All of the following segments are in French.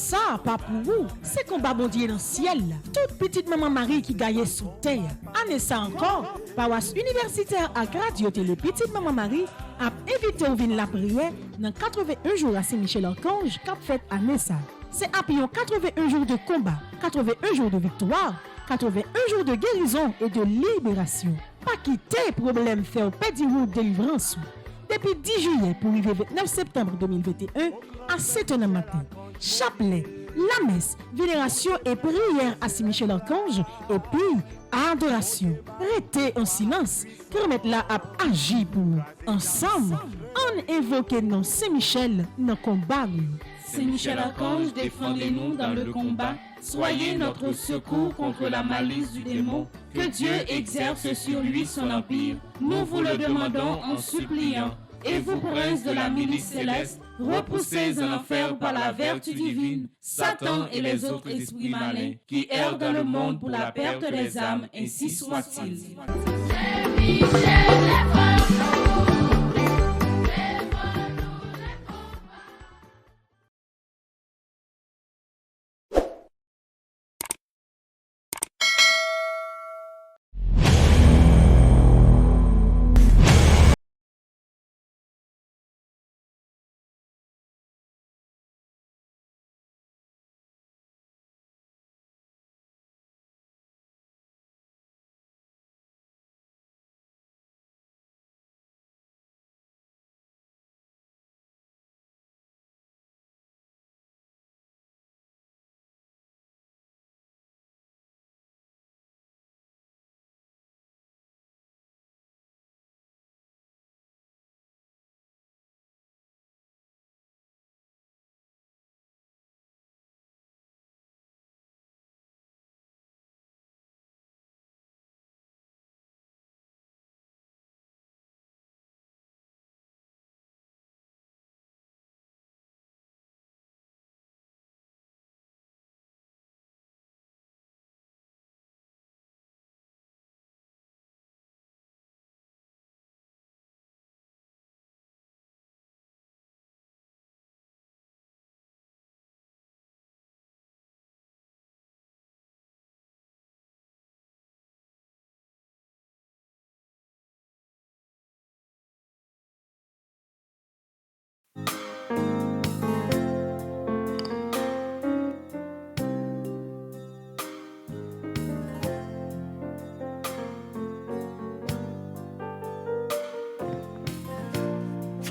ça, pas pour vous. C'est combat bon Dieu dans le ciel. Toute petite maman Marie qui gagne sous terre. Année ça encore, paroisse universitaire à Radio Télé Petite Maman Marie a invité au vin la prière dans 81 jours à Saint-Michel-Archange qu'a fait année ça. C'est après 81 jours de combat, 81 jours de victoire, 81 jours de guérison et de libération. Pas quitter problème faire pédiroute délivrance. Depuis 10 juillet pour arriver 29 septembre 2021 à 7h du matin. Chapelet, la messe, vénération et prière à Saint-Michel-Archange et puis adoration. Restez en silence, permettre là à agir pour nous. Ensemble, on invoque non Saint-Michel dans le combat. Saint-Michel-Archange, défendez-nous dans le combat. Soyez notre secours contre la malice du démon. Que Dieu exerce sur lui son empire. Nous vous le demandons en suppliant. Et vous, princes de la milice céleste, repoussez en enfer par la vertu divine Satan et les autres esprits malins qui errent dans le monde pour la perte des âmes, ainsi soit-il.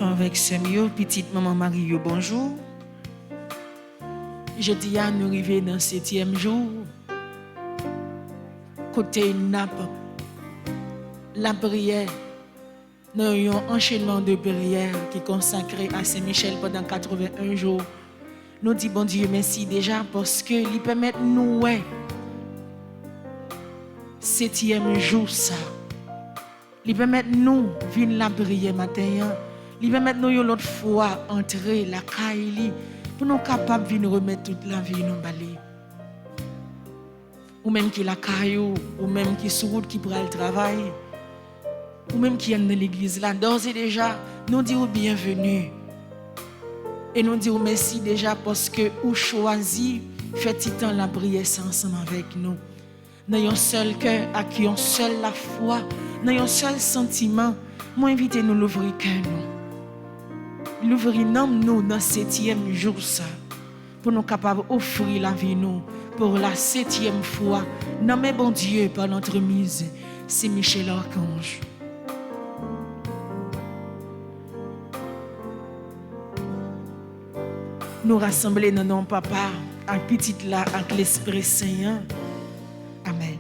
Avec Semio, petite maman Marie, bonjour. Je dis à nous arriver dans le 7e jour. Côté nappe, la prière, nous avons un enchaînement de prières qui est consacré à Saint-Michel pendant 81 jours. Nous disons bon Dieu merci déjà parce que il permet nous, 7e jour, ça. Il permet nous venir la prière matin. Il va mettre nous l'autre fois entrer la caille pour nous capables de remettre toute la vie nous balai. Ou même qui la caillou, ou même qui sur route qui prend le travail, ou même qui est dans l'église là, d'ores et déjà, nous disons bienvenue. Et nous disons merci déjà parce que vous choisi fait temps la prière ensemble avec nous. Dans un seul cœur, à qui on seul la foi, dans un seul sentiment, moi invite nous l'ouvrir cœur nous. L'ouvrir nous dans 7e jour ça pour nous capables d'offrir la vie nous pour la 7e fois nommé bon Dieu par notre mise c'est Michel Archange. Nous rassembler dans nom papa en petite là avec l'Esprit Saint. Amen.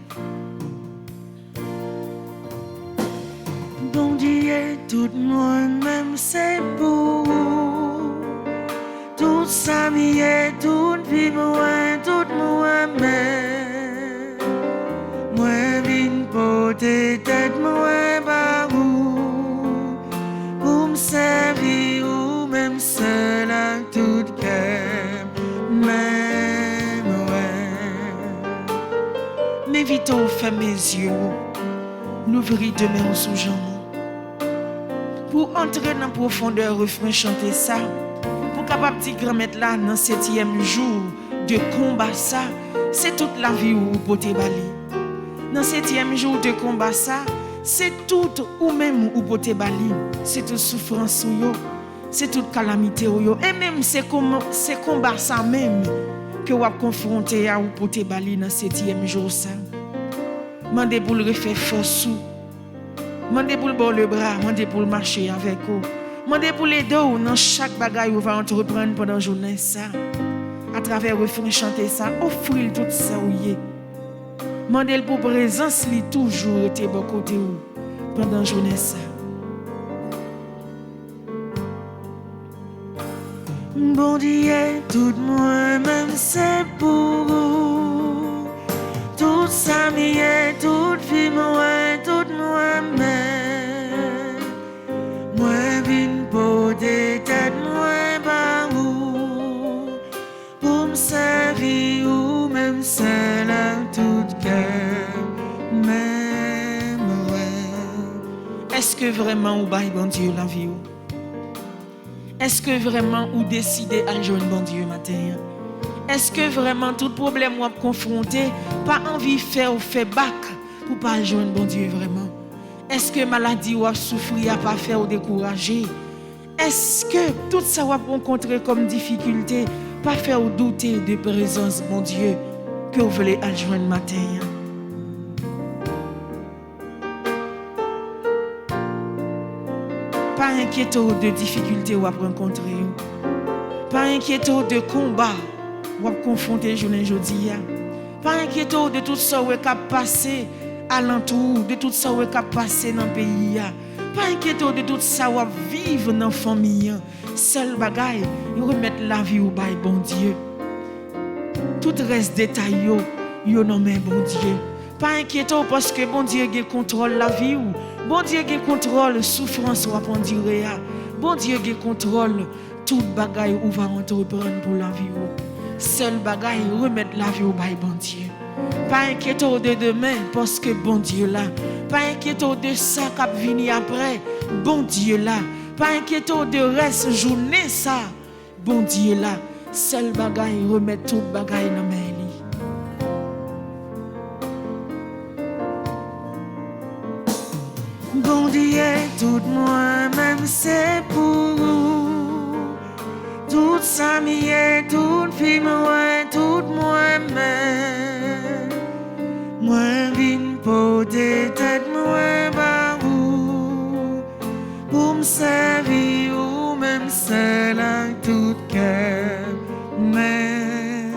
Bon Dieu, tout le monde même c'est pour tout ça m'y tout vie moi tout moi-même moi vine porter tête moi par où pour me servir ou même seul à tout cœur même ouais m'invite à fermer mes yeux l'ouvrir demain sous jambe pour entrer dans la profondeur refrain chanter ça pour capable dire grand-mère là dans 7e jour de combat ça, c'est toute la vie où vous pouvez bali. Dans 7e jour de combat ça, c'est tout ou même où pouvez bali, c'est toute souffrance ou yo, c'est toute calamité ou yo, et même c'est combat ça même que vous avez confronté à ou pouvez bali dans 7e jour ça. Mandez pour le refaire force ou, mandez pour le bord le bras, mandez pour le marcher avec vous, mandez pour les deux dans chaque bagaille où vous va entreprendre pendant la journée ça. À travers le refrain chanter ça, offrir tout ça ou yé. Mandez pour présence li toujours été bon côté ou pendant la journée ça. Bon Dieu, tout moi-même c'est pour vous. Tout ça m'y toute vie moi, tout moi-même. Moi vine pour des têtes moi par vous. Pour me servir ou même seul à tout cœur. Même ouais. Est-ce que vraiment ou bail bon Dieu la vie ou? Est-ce que vraiment ou décidez à joindre bon Dieu matin? Est-ce que vraiment tout problème ou confronté, pas envie de faire ou faire bac pour pas joindre bon Dieu vraiment? Est-ce que maladie ou souffrir à pas faire ou décourager? Est-ce que tout ça ou rencontrer comme difficulté, pas faire ou douter de présence bon Dieu que vous voulez à joindre matin? Pas inquiéter de difficultés ou rencontrer. Pas inquiéter de combat ou confronter journée aujourd'hui. Pas inquiéter de tout ça où est passé alentour, de tout ça où est passé dans le pays. Pas inquiéter de tout ça où vivre dans la famille. Seul bagaille, remettre la vie au bail bon Dieu. Tout reste détail yo nommé bon Dieu. Pas inquiéter parce que bon Dieu qui contrôle la vie ou bon Dieu qui contrôle souffrance ou endurer. Bon Dieu qui contrôle tout bagaille ou va entreprendre pour la vie ou. Seul bagaille remettre la vie au bail bon Dieu. Pas inquiéter de demain parce que bon Dieu là. Pas inquiéter de ça qui venir après. Bon Dieu là. Pas inquiéter de reste journée ça. Bon Dieu là. Seul bagaille remettre tout bagaille dans main. Bon Dieu, tout moi-même c'est pour vous. Tout ça m'y est, toute vie moi, tout moi-même. Moi vine pour des têtes moi par vous. Pour me servir ou même seul à tout cœur. Même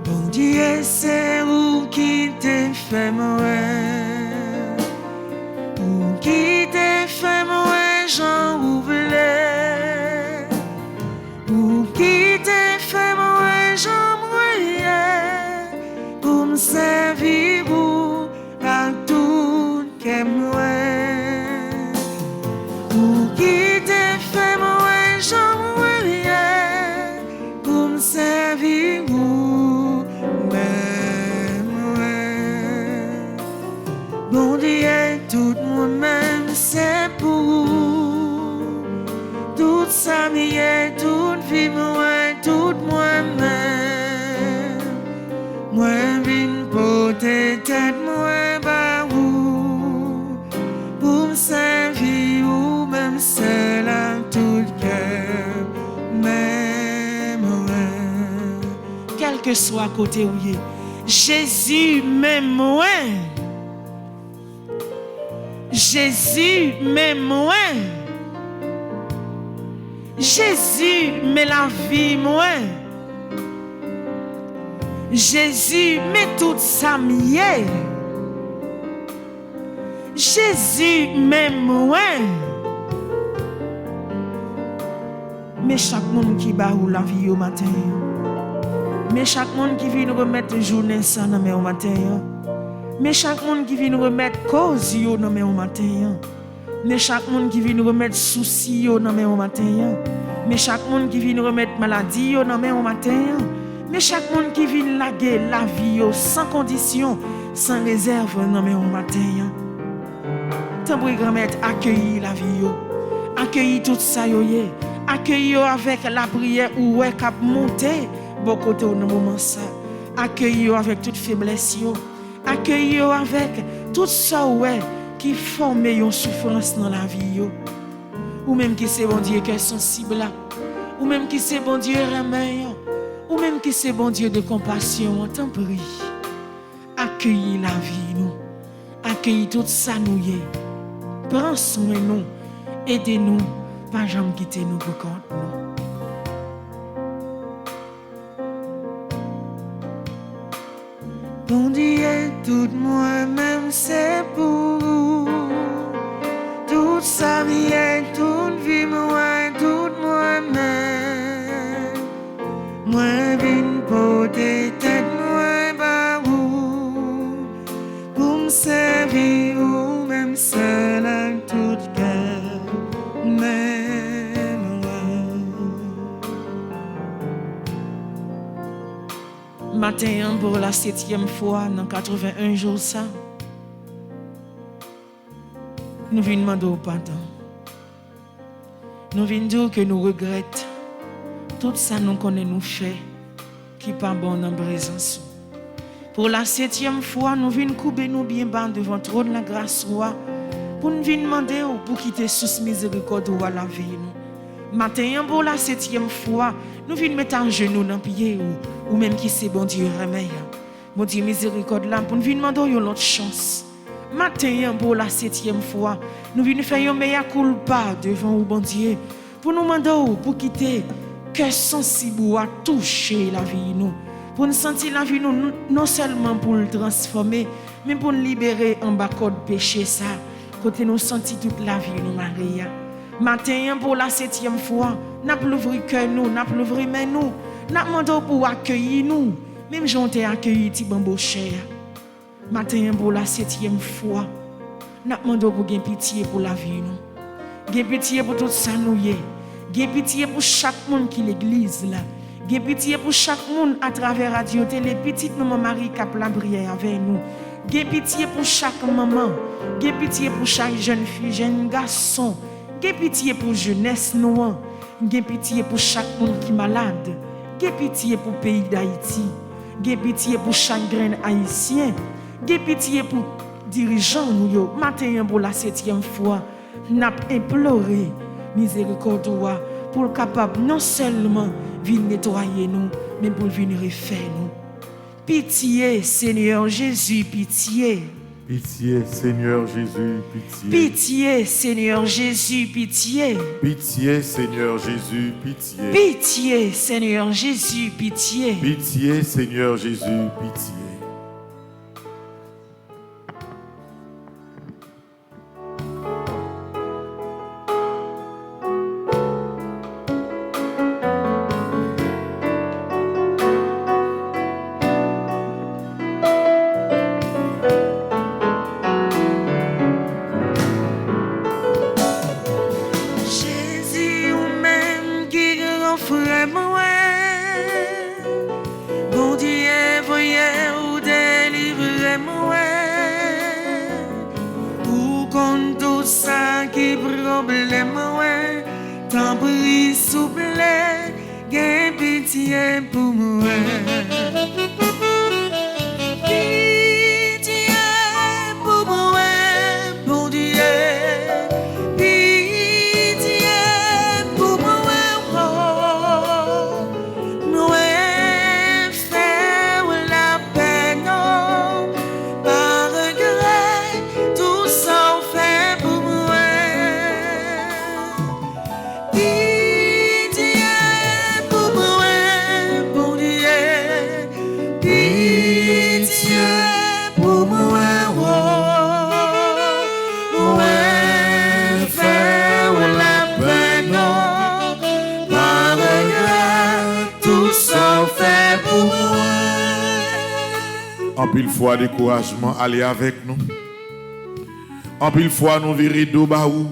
bon Dieu, c'est vous qui t'ai fait mourir. Qui t'a fait moi j'en voulais. Ou qui t'a fait moi j'en voulais. Pour me servir ou à tout qu'est moi. Ou qui t'a fait moi j'en voulais. Pour me servir ou bon Dieu, tout moi-même c'est pour vous. Tout ça m'y est, toute vie moi, tout moi-même. Moi vine pour tes têtes moi par vous. Pour me servir ou même seul à tout cœur. Même quel que soit côté où il est, Jésus même moi. Jésus met moi. Jésus met la vie moi. Jésus met tout ça mieux. Jésus met moi. Mais chaque monde qui bat la vie au matin. Mais chaque monde qui vient remettre journée ça dans au matin. Mais chaque monde qui vient remettre cause yo dans au matin. Mais chaque monde qui vient remettre souci yo dans au matin. Mais chaque monde qui vient remettre maladie yo dans au matin. Mais chaque monde qui vient laguer la vie yo sans condition, sans réserve dans au matin. Tant pour grand-mère accueillir la vie yo. Accueillir tout ça yo yé. Accueillez avec la prière ou ouais cap monter bon côté au moment ça. Accueillez avec toute faiblesse yo. Accueillez avec tout ça ouais qui forme une souffrance dans la vie yo. Ou même qui c'est bon Dieu qui est sensible là. Ou même qui c'est bon Dieu remet. Ou même qui c'est bon Dieu de compassion, on t'en prie. Accueillez la vie nous. Accueillez tout ça nous y est. Prends soin nous. Aidez-nous. Pas jamais quitter nous pour compte nous. Bon Dieu, tout moi-même c'est pour vous. Tout ça vient, toute vie moi, tout moi-même. Moi vine porter tête moi par vous. Pour me servir ou même seul à tout cœur. Matin pour la 7e fois dans 81 jours ça. Nous venons demander au pardon. Nous venons dire que nous regrettons tout ça nous connaît nous fait qui pas bon dans présence. Pour la 7e fois, nous venons couper nous bien bas devant trop de la grâce roi pour nous venir demander pour quitter sous miséricorde ou à la vie nous. Matin pour la 7e fois, nous venons mettre en genoux dans pied ou même qui c'est bon Dieu remet. Bon Dieu miséricorde là pour nous venir demander une autre chance. Matin pour la 7e fois, nous venons faire un meilleur culpa devant vous bon Dieu pour nous demander pour quitter que sensible ou à toucher la vie nous. Pour nous sentir la vie nous non seulement pour le transformer, mais pour nous libérer en bas code péché ça. Côté nous sentir toute la vie nous Maria. Matin pour la 7e fois, n'a pas ouvrir cœur nous, n'a pas ouvrir main nous, n'a demandé pour accueillir nous, même j'ont accueilli ti bambo cher. Matin pour la 7e fois, n'a demandé pour gagner pitié pour la vie nous. Gagner pitié pour tout ça nous y est. Gagner pitié pour chaque monde qui l'église là. Gagner pitié pour chaque monde à travers radio télé petite maman Marie qui a la prière avec nous. Gagner pitié pour chaque maman. Gagner pitié pour chaque jeune fille, jeune garçon. Gagner pitié pour jeunesse nous. Gagner pitié pour chaque monde qui est malade. Gagner pitié pour le pays d'Haïti. Gagner pitié pour chaque grain haïtien. Gagner pitié pour dirigeants nous. Matin pour la 7e fois, n'a imploré miséricorde pour capable non seulement venir nettoyer nous, mais pour venir refaire nous. Pitié, Seigneur Jésus, pitié. Pitié, Seigneur Jésus, pitié. Pitié, Seigneur Jésus, pitié. Pitié, Seigneur Jésus, pitié. Pitié, Seigneur Jésus, pitié. Pitié, Seigneur Jésus, pitié. En pile fois découragement aller avec nous. En pile fois nous virer d'eau baou.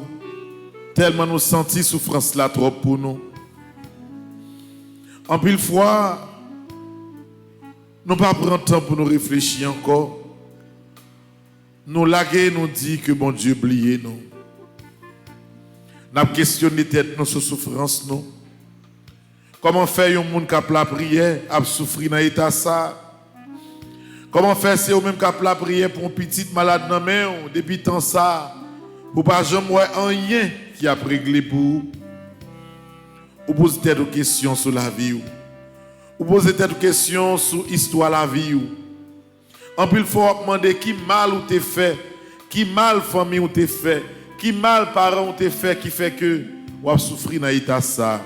Tellement nous sentis souffrance là trop pour nous. En pile fois nous pas prendre temps pour nous réfléchir encore. Nous laguer nous dit que bon Dieu oublié nous. N'a questionné tête nous sur souffrance nous. Comment faire un monde qui a la prière a souffrir dans l'état ça? Comment faire c'est au même qui a la prière pour un petit malade dans main depuis tant ça pour pas jamais voir rien qui a réglé pour vous? Ou poser des questions sur la vie ou poser des questions sur l'histoire de la vie. En plus, il faut demander qui mal ou t'es fait, qui mal famille ou t'es fait, qui mal parents ou t'es fait, qui fait que ou a souffrir dans l'état ça.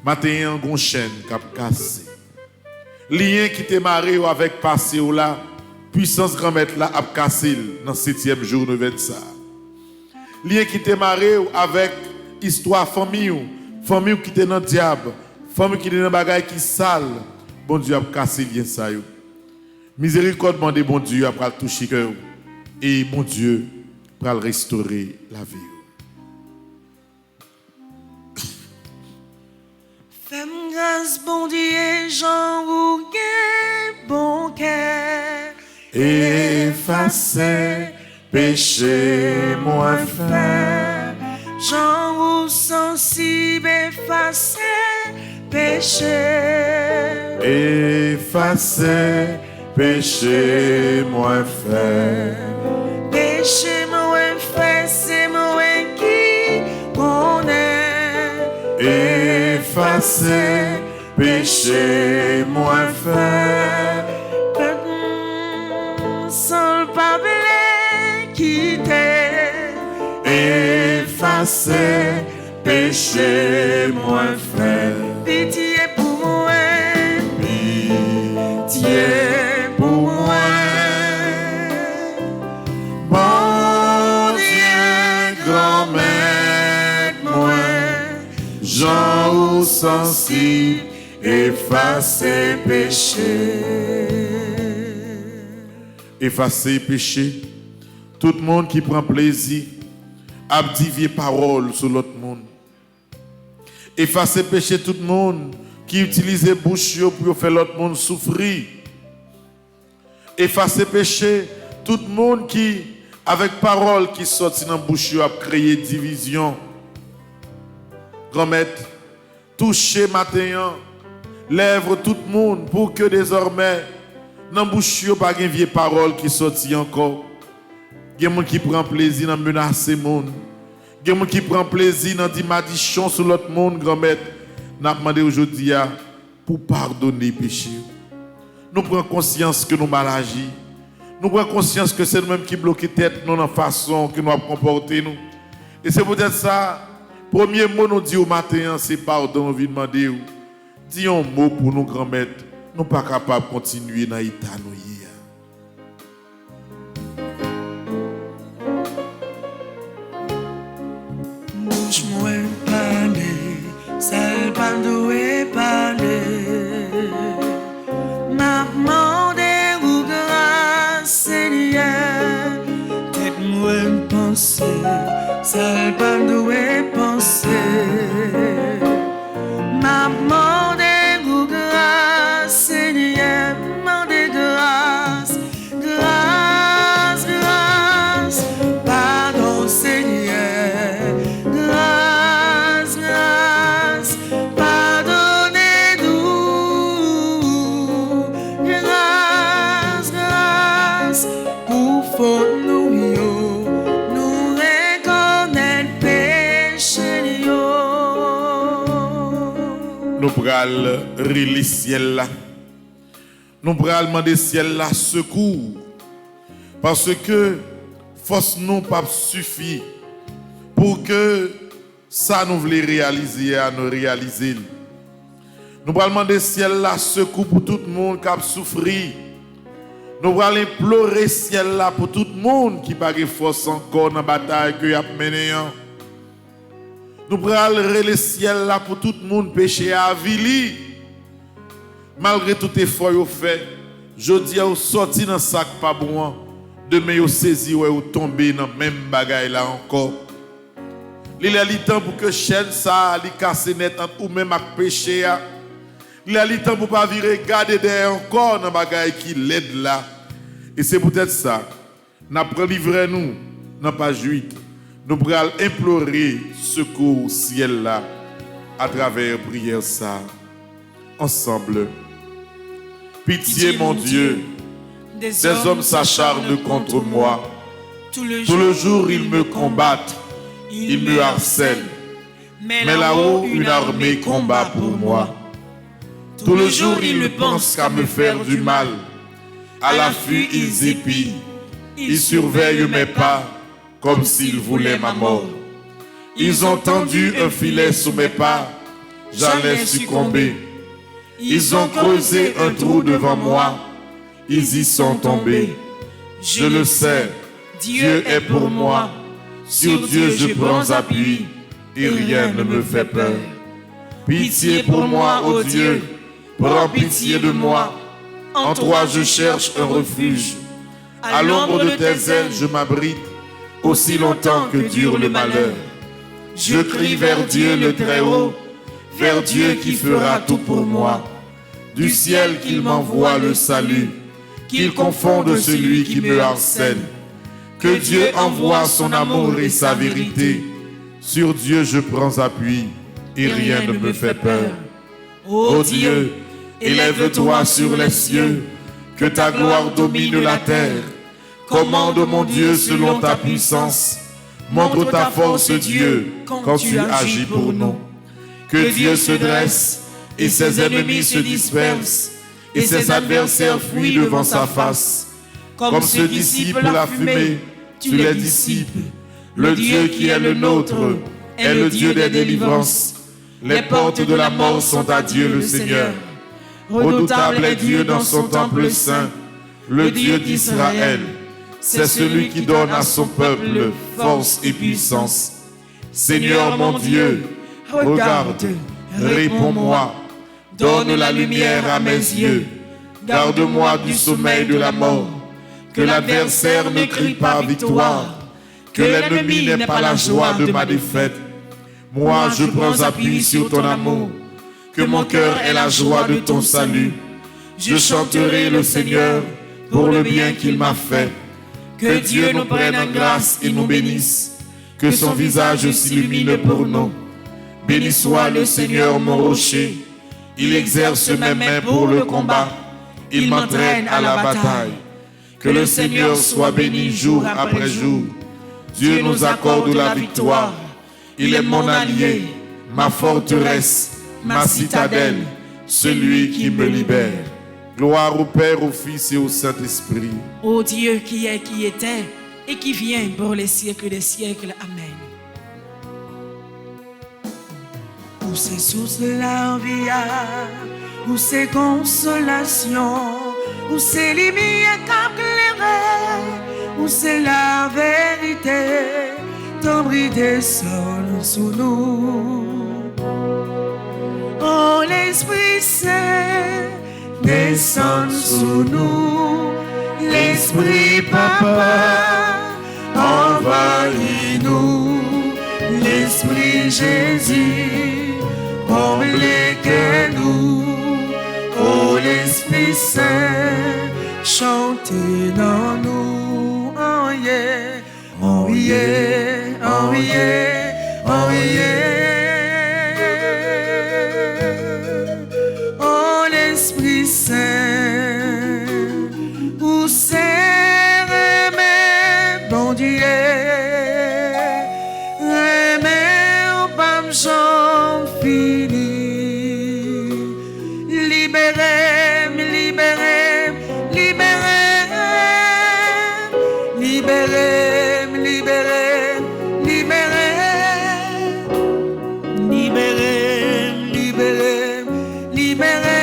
Matin, une chaîne qui a cassé. Lien qui t'est marré avec passé ou là, puissance grand-mère là a cassé dans le 7e jour de ça. Lien qui t'est marré avec histoire famille qui t'est dans le diable, famille qui est dans bagaille qui sale. Bon Dieu a cassé lien ça yo. Miséricorde demande bon Dieu après toucher cœur et bon Dieu pour restaurer la vie. Femme grâce bon Dieu Jean ou bon cœur effacer péché moi frère Jean ou sensible effacer péché effacer péché moi frère péché moi frère c'est moi qui connaît effacer péché moi frère sans pas quitter effacer péché moi frère pitié pour moi pitié pour moi bon Dieu grand-mère moi Jean ou sensible effacer péché effacer péché tout le monde qui prend plaisir à divier parole sur l'autre monde. Effacer péché tout le monde qui utilise bouche pour faire l'autre monde souffrir. Effacer péché tout le monde qui avec parole qui sortit dans bouche a créé division. Grand-mère toucher matin lèvre tout le monde pour que désormais dans bouche pas de vieille parole qui sortit encore. Il y a des gens qui prennent plaisir dans menacer le monde. Il y a des gens qui prennent plaisir dans dire maldition sur l'autre monde, grand-mère. Nous avons demandé aujourd'hui pour pardonner les péchés. Nous prenons conscience que nous mal agi. Nous prenons conscience que c'est nous-mêmes qui bloquons tête dans la façon que nous avons comporté. Et c'est peut-être ça. Premier mot nous dit au matin, c'est pardon, nous venons demander. Dis un mot pour nous, grand-mère. Nous ne sommes pas capables de continuer dans l'état nous. Bouche-moi parler, seul pas doué parler. M'a demandé où grâce Seigneur, tête-moi penser, seul pas doué penser. M'a demandé où grâce Seigneur, demandé grâce, grâce, grâce, pardon Seigneur. Grâce, grâce, pardonnez-nous. Grâce, grâce, pour faute nous yo, nous reconnaître péché yo. Nous prenons le ciel là. Nous prenons demander ciel là secours. Parce que force nous pas suffit pour que ça nous voulons réaliser à nous réaliser. Nous allons demander ciel là secours pour tout le monde qui a souffert. Nous allons implorer ciel là pour tout le monde qui n'a pas de force encore dans la bataille que a menée. Nous allons le ciel là pour tout le monde péché à vili. Malgré tout effort qu'on fait, je dis à vous sortir dans le sac pas bon. Demain vous saisir ou tomber dans même bagaille là encore. Il y a le temps pour que chaîne ça li casse net entre ou même avec péché. Il y a le temps pour pas virer garder derrière encore dans bagaille qui l'aide là. Et c'est peut-être ça. N'a pas livré nous dans page 8. nous pourrons implorer secours au ciel là, à travers prière ça, ensemble. Pitié, mon Dieu, des hommes s'acharnent contre moi. Tout le jour, ils me combattent, ils me harcèlent. Mais là-haut, une armée combat pour moi. Tout le jour, ils ne pensent qu'à me faire du mal. À l'affût, ils épient. Ils surveillent mes pas comme s'ils voulaient ma mort. Ils ont tendu un filet sous mes pas. J'allais succomber. Ils ont creusé un trou devant moi. Ils y sont tombés. Je le sais, Dieu est pour moi. Sur Dieu je prends appui et rien ne me fait peur. Pitié pour moi, ô Dieu, prends pitié de moi. En toi je cherche un refuge. À l'ombre de tes ailes je m'abrite, aussi longtemps que dure le malheur. Je crie vers Dieu le Très-Haut, vers Dieu qui fera tout pour moi. Du ciel qu'il m'envoie le salut, qu'il confonde celui qui me harcèle. Que Dieu envoie son amour et sa vérité. Sur Dieu je prends appui et rien ne me fait peur. Ô Dieu, élève-toi sur les cieux, que ta gloire domine la terre. Commande mon Dieu selon ta puissance. Montre ta force, Dieu, quand tu agis pour nous. Que Dieu se dresse et ses ennemis se dispersent et ses adversaires fuient devant sa face. Comme se dissipe la fumée, tu les dissipes. Le Dieu qui est le nôtre est le Dieu des délivrances. Les portes de la mort sont à Dieu le Seigneur. Redoutable est Dieu dans son temple saint, le Dieu d'Israël. C'est celui qui donne à son peuple force et puissance. Seigneur mon Dieu, regarde, réponds-moi, donne la lumière à mes yeux. Garde-moi du sommeil de la mort, que l'adversaire ne crie pas victoire, que l'ennemi n'ait pas la joie de ma défaite. Moi je prends appui sur ton amour, que mon cœur ait la joie de ton salut. Je chanterai le Seigneur pour le bien qu'il m'a fait. Que Dieu nous prenne en grâce et nous bénisse, que son visage s'illumine pour nous. Béni soit le Seigneur mon rocher, il exerce mes mains pour le combat, il m'entraîne à la bataille. Que le Seigneur soit béni jour après jour. Dieu nous accorde la victoire, il est mon allié, ma forteresse, ma citadelle, celui qui me libère. Gloire au Père, au Fils et au Saint-Esprit. Ô Dieu qui est, qui était et qui vient pour les siècles des siècles. Amen. Où c'est source de la vie, où c'est consolation, où c'est lumière éclairée, où c'est la vérité, ton bris descend sous nous. Oh l'Esprit Saint, descend sous nous, l'Esprit Papa, envahis-nous, l'Esprit Jésus, comblez-nous, oh l'Esprit Saint, chantez dans nous, oh yeah, oh yeah, oh yeah, oh yeah. Esprit Saint, où c'est remè, bon Dieu, remè au pas j'en fini. Libérez, libérez, libérez, libérez, libérez, libérez, libérez, libérez, libérez.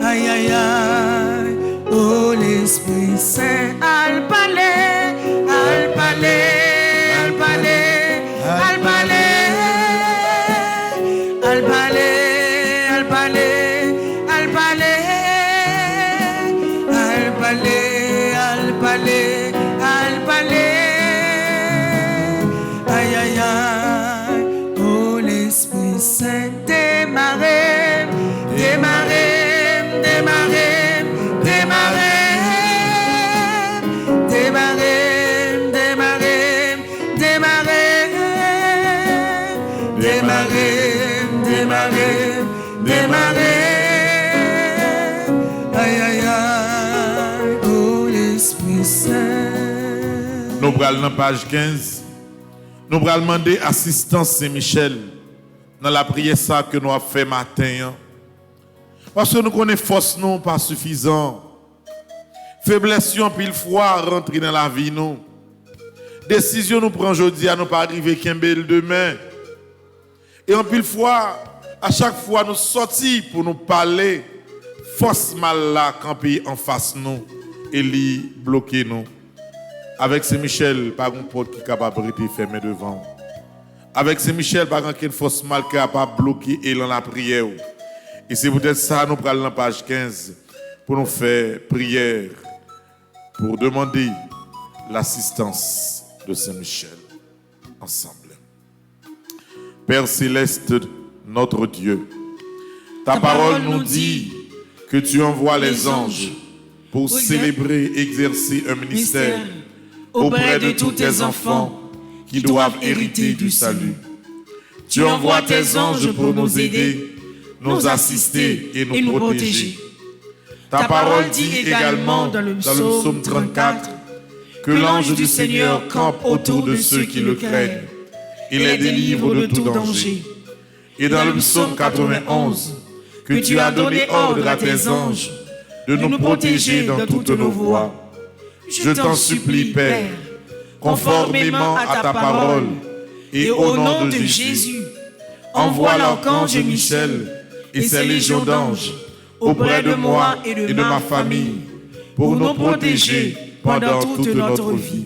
Aïe, aïe, aïe, oh l'Esprit Saint, al palais, al palais, al palais, al palais, al palais, al palais, al palais, al palais, al palais, al palais. Aïe, aïe, aïe, oh l'Esprit Saint, démarrez, démarrez. Démarrer, démarrer, démarrer, démarrer, Nous prenons dans page 15. Nous allons demander assistance Saint-Michel dans la prière ça que nous avons fait matin. Parce que nous connaissons force non pas suffisant. Faiblesse en pile fois rentrer dans la vie nous. Décision nous prend aujourd'hui à nous pas arriver Kimbel demain. Et en pile fois à chaque fois nous sortis pour nous parler force mal là camper en face nous et li bloquer nous. Avec Saint-Michel, pas un porte qui est capable de rester fermé devant. Avec Saint-Michel, pas une force mal qui est capable de bloquer et dans la prière. Et c'est peut-être ça, nous prenons la page 15 pour nous faire prière, pour demander l'assistance de Saint-Michel ensemble. Père céleste, notre Dieu, ta parole nous dit que tu envoies les anges pour célébrer, exercer un ministère auprès de tous tes enfants qui doivent hériter du salut. Tu envoies tes anges pour nous aider, nous assister et nous protéger. Ta parole dit également dans le psaume 34 que l'ange du Seigneur campe autour de ceux qui le craignent et les délivre de tout danger. Et dans le psaume 91, que tu as donné ordre à tes anges de nous protéger dans toutes nos voies. Je t'en supplie, Père, conformément à ta parole et au nom de Jésus, envoie l'archange Michel et ses légions d'anges auprès de moi et de ma famille pour nous protéger pendant toute notre vie.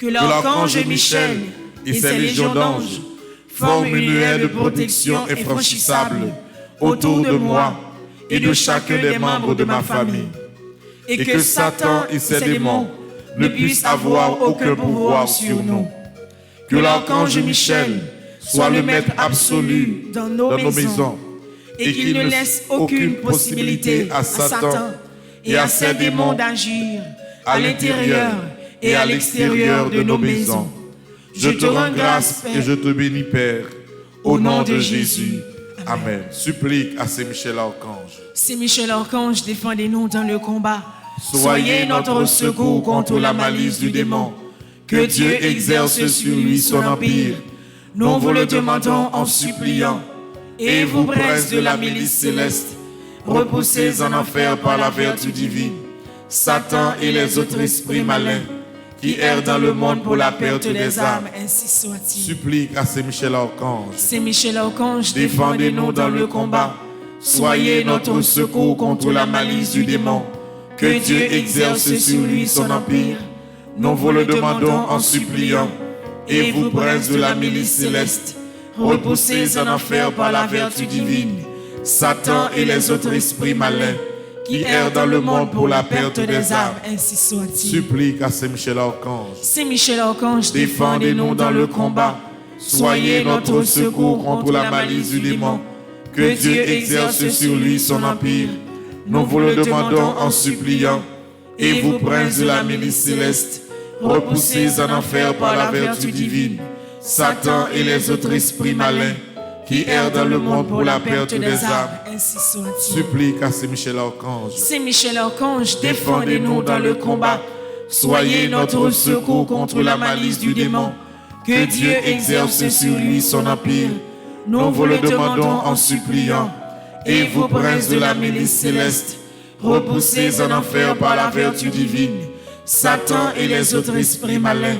Que l'archange Michel et ses légions d'anges forment une nuée de protection infranchissable autour de moi et de chacun des membres de ma famille. Et que Satan et ses démons ne puissent avoir aucun pouvoir sur nous. Que l'archange Michel soit le maître absolu dans nos maisons et qu'il ne laisse aucune possibilité à Satan et à ses démons d'agir à l'intérieur et à l'extérieur de nos maisons. Je te rends grâce et je te bénis, Père, au nom de Jésus. Amen. Supplique à Saint-Michel Archange. Saint-Michel Archange, défendez-nous dans le combat. Soyez notre secours contre la malice du démon. Que Dieu exerce sur lui son empire. Nous vous le demandons en suppliant. Et vous, princes de la milice céleste, repoussez en enfer par la vertu divine Satan et les autres esprits malins qui errent dans le monde pour la perte des âmes. Ainsi soit-il. Supplique à Saint-Michel Archange. Saint-Michel Archange, défendez-nous dans le combat. Soyez notre secours contre la malice du démon. Que Dieu exerce sur lui son empire. Nous vous le demandons en suppliant. Et vous, princes de la milice céleste, repoussez en enfer par la vertu divine Satan et les autres esprits malins qui errent dans le monde pour la perte des âmes. Ainsi soit-il. Supplique à Saint-Michel Archange. Saint-Michel Archange, défendez-nous dans le combat. Soyez notre secours contre la malice du démon. Que Dieu exerce sur lui son empire. Nous vous le demandons en suppliant. Et vous, princes de la milice céleste, repoussez en enfer par la vertu divine Satan et les autres esprits malins qui errent dans le monde pour la perte des âmes. Ainsi soit-il. Supplique à Saint-Michel Archange. Saint-Michel Archange, défendez-nous dans le combat. Soyez notre secours contre la malice du démon. Que Dieu exerce sur lui son empire. Nous vous le demandons en suppliant. Et vous, princes de la milice céleste, repoussez en enfer par la vertu divine Satan et les autres esprits malins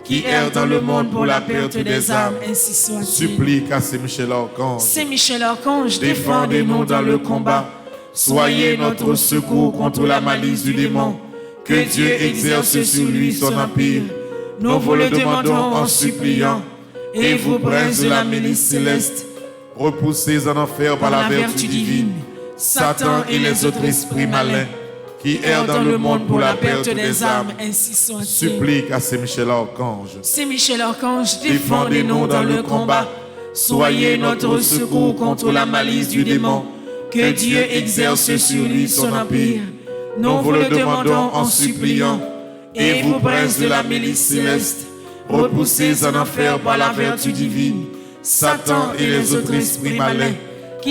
qui errent dans le monde pour la perte des âmes. Ainsi soit-il. Supplique à Saint-Michel Archange. Saint-Michel Archange, défendez-nous dans le combat. Soyez notre secours contre la malice du démon. Que Dieu exerce sur lui son empire. Nous vous le demandons en suppliant. Et vous, princes de la milice céleste, repoussez en enfer par la vertu divine Satan et les autres esprits malins qui errent dans le monde pour la perte des âmes. Ainsi soit-il. Supplique à Saint-Michel Archange. Saint-Michel Archange, défendez-nous dans le combat. Soyez notre secours contre la malice du démon. Que Dieu exerce sur lui son empire. Nous vous le demandons en suppliant. Et vous, princes de la milice céleste, repoussez en enfer par la vertu divine Satan et les autres esprits malins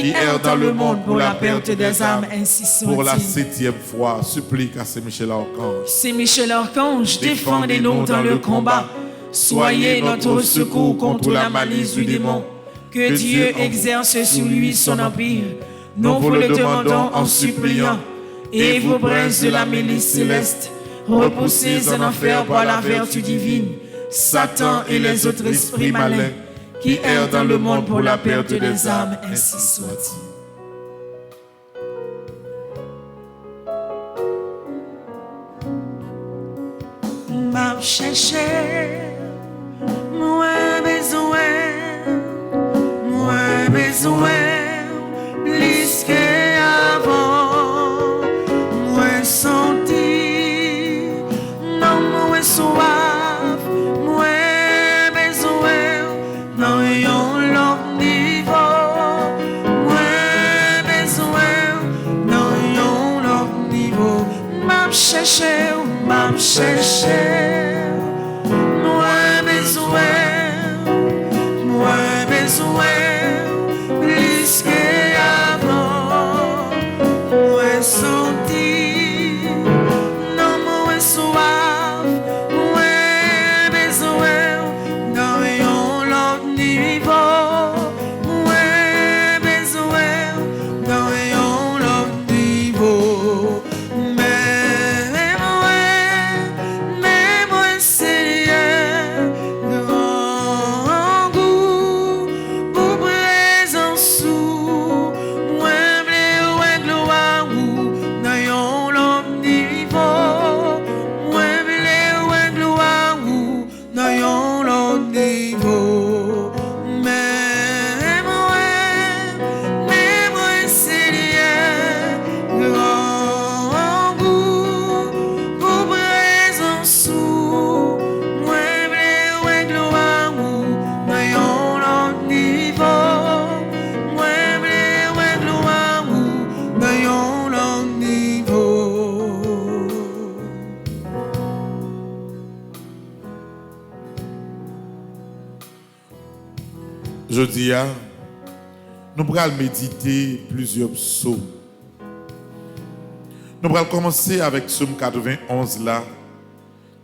qui errent dans le monde pour la perte des âmes, ainsi Pour la soit-il. 7e fois, supplique à Saint-Michel Archange. Saint Michel Archange, défendez-nous dans le combat. Soyez notre secours contre la malice du démon. Que Dieu exerce sur lui son empire. Nous vous le demandons en suppliant. Et vous, princes de la milice céleste, repoussez en enfer par la vertu divine Satan et les autres esprits malins qui errent dans le monde pour la perte des âmes, ainsi soit-il. M'a cherché, moi besoin, plus qu'avant, moi senti, non moi soif, moi besoin, non yon l'autre niveau, moi besoin, non yon l'autre niveau, m'a cherché, moi besoin, plus qu'avant, moi senti, non moi soif, moi besoin, non yon l'autre niveau, moi besoin, non yon l'autre niveau, mais moi Seigneur, grand goût pour présence sous, moi blé gloire ou dans yon l'autre niveau, moi blé gloire ou dans yon l'autre niveau, mais moi Seigneur, grand goût pour présence sous, moi blé gloire ou dans yon l'autre niveau, moi blé gloire ou dans yon l'autre niveau. Je dis, nous allons méditer plusieurs psaumes. Nous allons commencer avec psaume 91 là,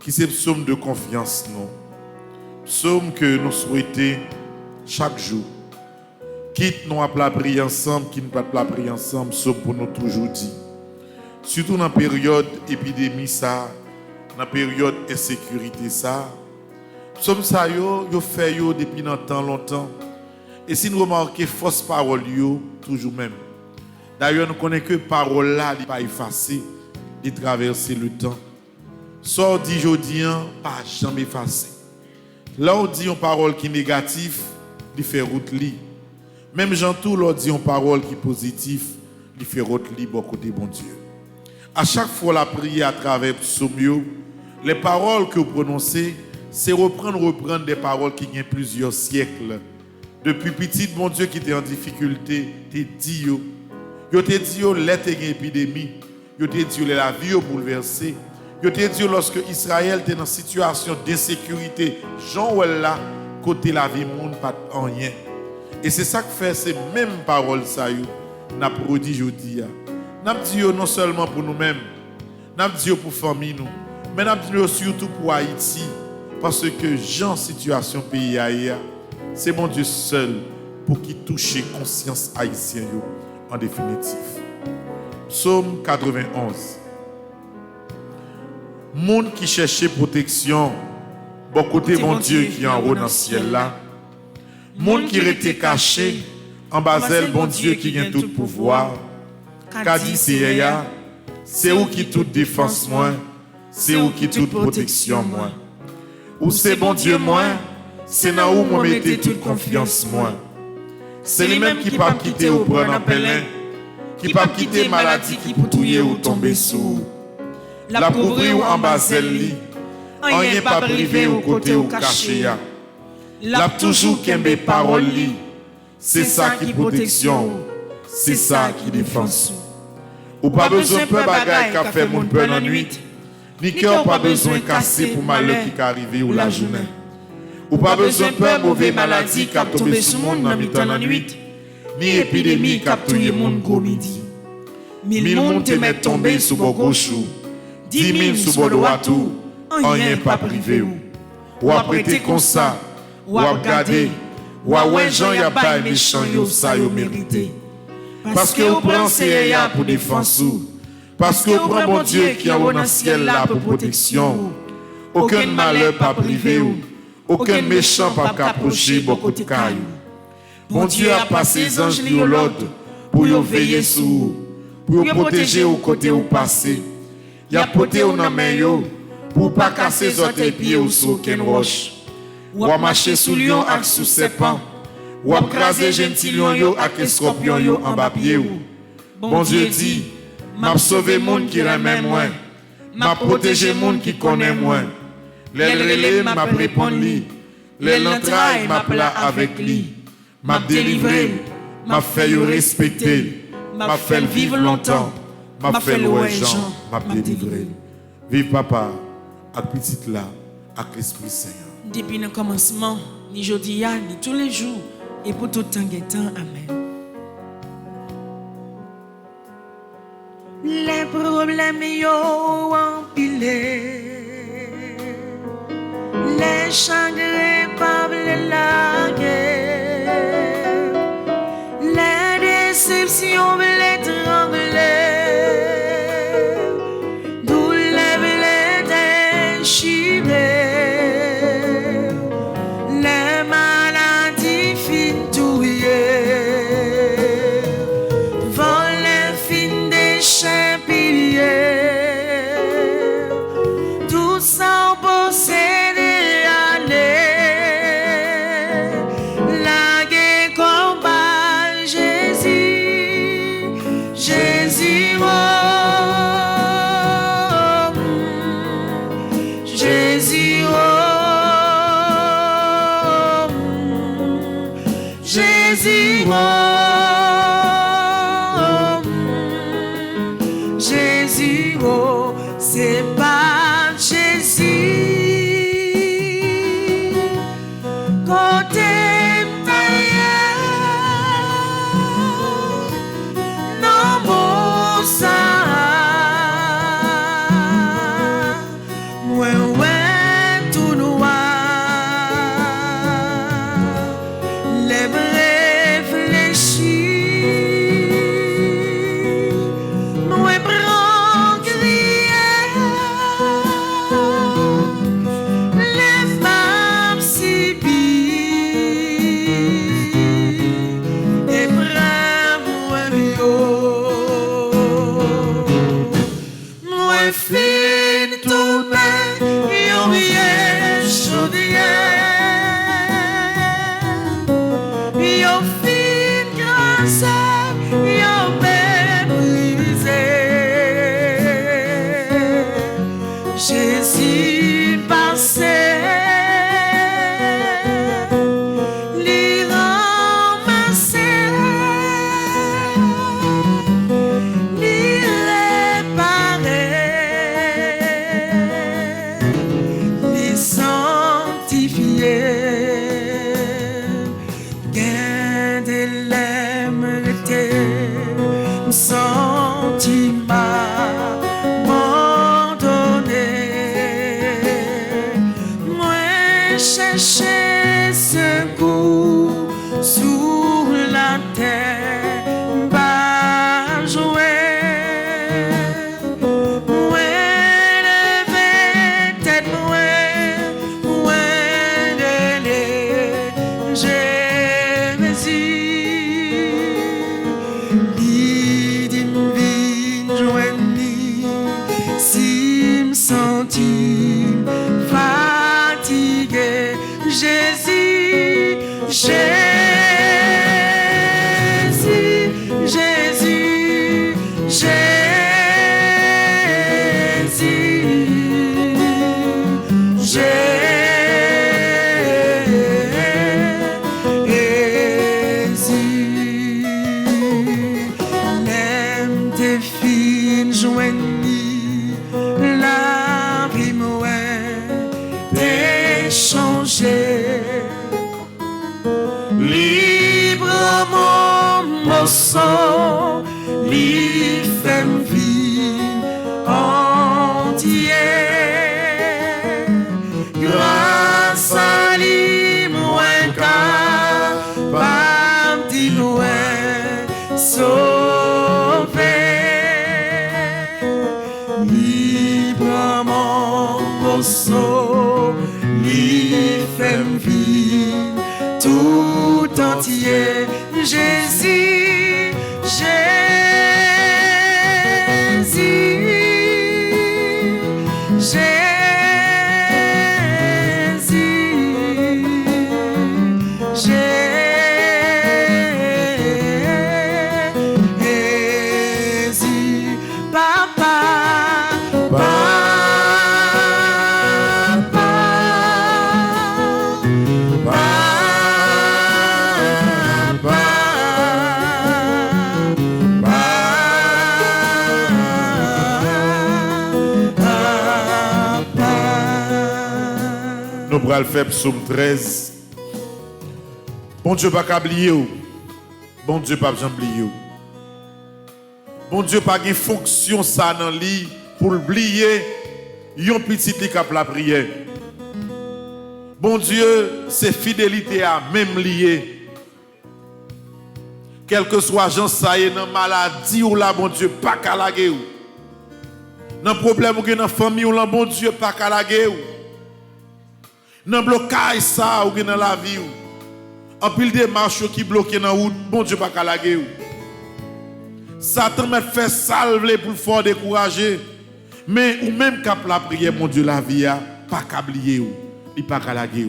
qui c'est psaume de confiance, non? Psaume que nous souhaitons chaque jour. Quitte nous à prier ensemble, qui ne peut pas prier ensemble, psaume pour nous toujours dire. Surtout dans la période épidémie ça, dans la période insécurité ça. Psaume ça yo fait yo depuis longtemps. Et si nous remarquons fausse parole yo toujours même. D'ailleurs nous connaissons que parole là n'est pas effacée, il traverser le temps. Sort dit jodi pas jamais effacé. Là on dit une parole qui est négative, il fait route li. Même Jean tout l'on dit une parole qui est positive, il fait route li bon côté bon Dieu. À chaque fois la prière à travers psaume yo, les paroles que vous prononcez, c'est reprendre des paroles qui ont plusieurs siècles. Depuis petit, mon Dieu qui était en difficulté, te dit yo. Yo te dit yo, l'être une épidémie. Yo te dit yo, la vie yo bouleversée. Yo te dit yo, lorsque Israël était dans une situation d'insécurité, Jean ou là, côté la vie monde pas rien. Et c'est ça que fait ces mêmes paroles ça yo. N'a produit jodi ya. N'a dit yo non seulement pour nous-mêmes, n'a dit yo pour famille nous, mais n'a dit yo surtout pour Haïti. Parce que Jean situation pays ailleurs, c'est mon Dieu seul pour qui toucher conscience haïtienne en définitive. Psaume 91. Monde qui cherchait protection, bon côté mon Dieu qui est en haut dans le ciel là. Monde qui était caché, en bas bon Dieu qui a tout pouvoir. Kadi c'est où qui toute défense moins, c'est où qui toute protection moins. Ou c'est bon Dieu moi, c'est là où moi mettez toute confiance moi. C'est lui-même qui pas quitter ou prendre en pelin, qui pas quitter maladie qui pour touiller ou tomber sous. La couvrir ou en bas li, rien pas privé ou côté ou caché. La toujours kembe parole li, c'est ça qui protection, c'est ça qui défense. Ou pas besoin de bagaille qu'a fait mon peur en nuit. Ni cœur pas besoin casser pour malheur qui arrive ou la journée. Ou pas besoin de peur mauvaise maladie qui a tombé sur le monde dans mi-temps en nuit. ni épidémie qui a tué moun gros midi. 1000 moun te met tombé sous bon gauchou, 10 000 sous bon droitou, rien pas privé ou. Ou a prêté comme ça, ou a regardé, ou a ouais Jean y a pas méchant yo ça yo mérité. Parce que vous prenez pour défense ou. Parce que vous prenez mon Dieu qui est dans le ciel là pour protection. Aucun malheur pas privé ou. Aucun méchant pas approcher beaucoup de cailloux. Mon Dieu a passé les anges li au l'ordre pour y veiller sur vous, pour y protéger au côté où passer. Il a porté au main yo pour pas casser les autres pieds ou sur aucune roche. Ou a marcher sous lion ak sous serpent. Ou a craser gentil lion yo ak scorpion yo en bas pied ou. Bon Dieu dit, m'a sauvé monde qui remet moins, m'a protégé monde qui connaît moins. Les relais m'a répondre lui, les l'entrailles m'a plat avec lui, m'a délivré, m'a fait le respecter, m'a fait le vivre longtemps, m'a fait le gens, m'a délivré. Vive papa, à petite là, avec l'Esprit Seigneur. Depuis le commencement, ni jeudi, ni tous les jours, et pour tout temps et temps. Amen. Les problèmes yo empilés, les chagrins pas larguer, les déceptions les trembler, douleurs les déchirer, les maladies fin touiller, voler fin déchapiller, tout ça posséder aller, la guerre combat Jésus, Jésus oh, Jésus oh, Jésus oh, Jésus oh, c'est pas Jésus. Côté non bon ça, ouais tout noir, les réfléchis, moi prends crier, les femmes si pires, et prends-moi bio, moi fin tout bête, yon bien chaudière, yon fin grâce, yon méprisé. Jésus passait, l'y ramassait, l'y réparait, l'y sanctifiait, gardait l'aimeté, sentiment m'ordonné, moi chercher secours sur la terre, pas jouer, moi lever tête, moi donner Jésus, il dit m'vin joindre, si me sentis fatigué, Jésus morceau, li fait vie entier. Grâce à lui, moins capable d'y nous sauver. Libre mon morceau, li fait vie tout entier. Jésus, Nous pourrons faire psaume 13. Bon Dieu, pas oublier. Bon Dieu, pas oublier. Bon Dieu, pas de fonction ça dans lui pour oublier yon petit li k'ap la prière. Bon Dieu, c'est fidélité à même lié. Quel que soit gens ça y est dans maladie ou là, bon Dieu, pas qu'à la guerre. Dans problème ou dans famille ou là, bon Dieu, pas qu'à la guerre. Dans blocage ça ou dans la vie ou en pile de marches qui bloquent dans route, bon Dieu pas qu'à la guerre. Satan m'a fait salver pour fort décourager. Mais ou même cap la prière, mon Dieu, la vie a pas qu'à oublier ou, il pas qu'à la guerre.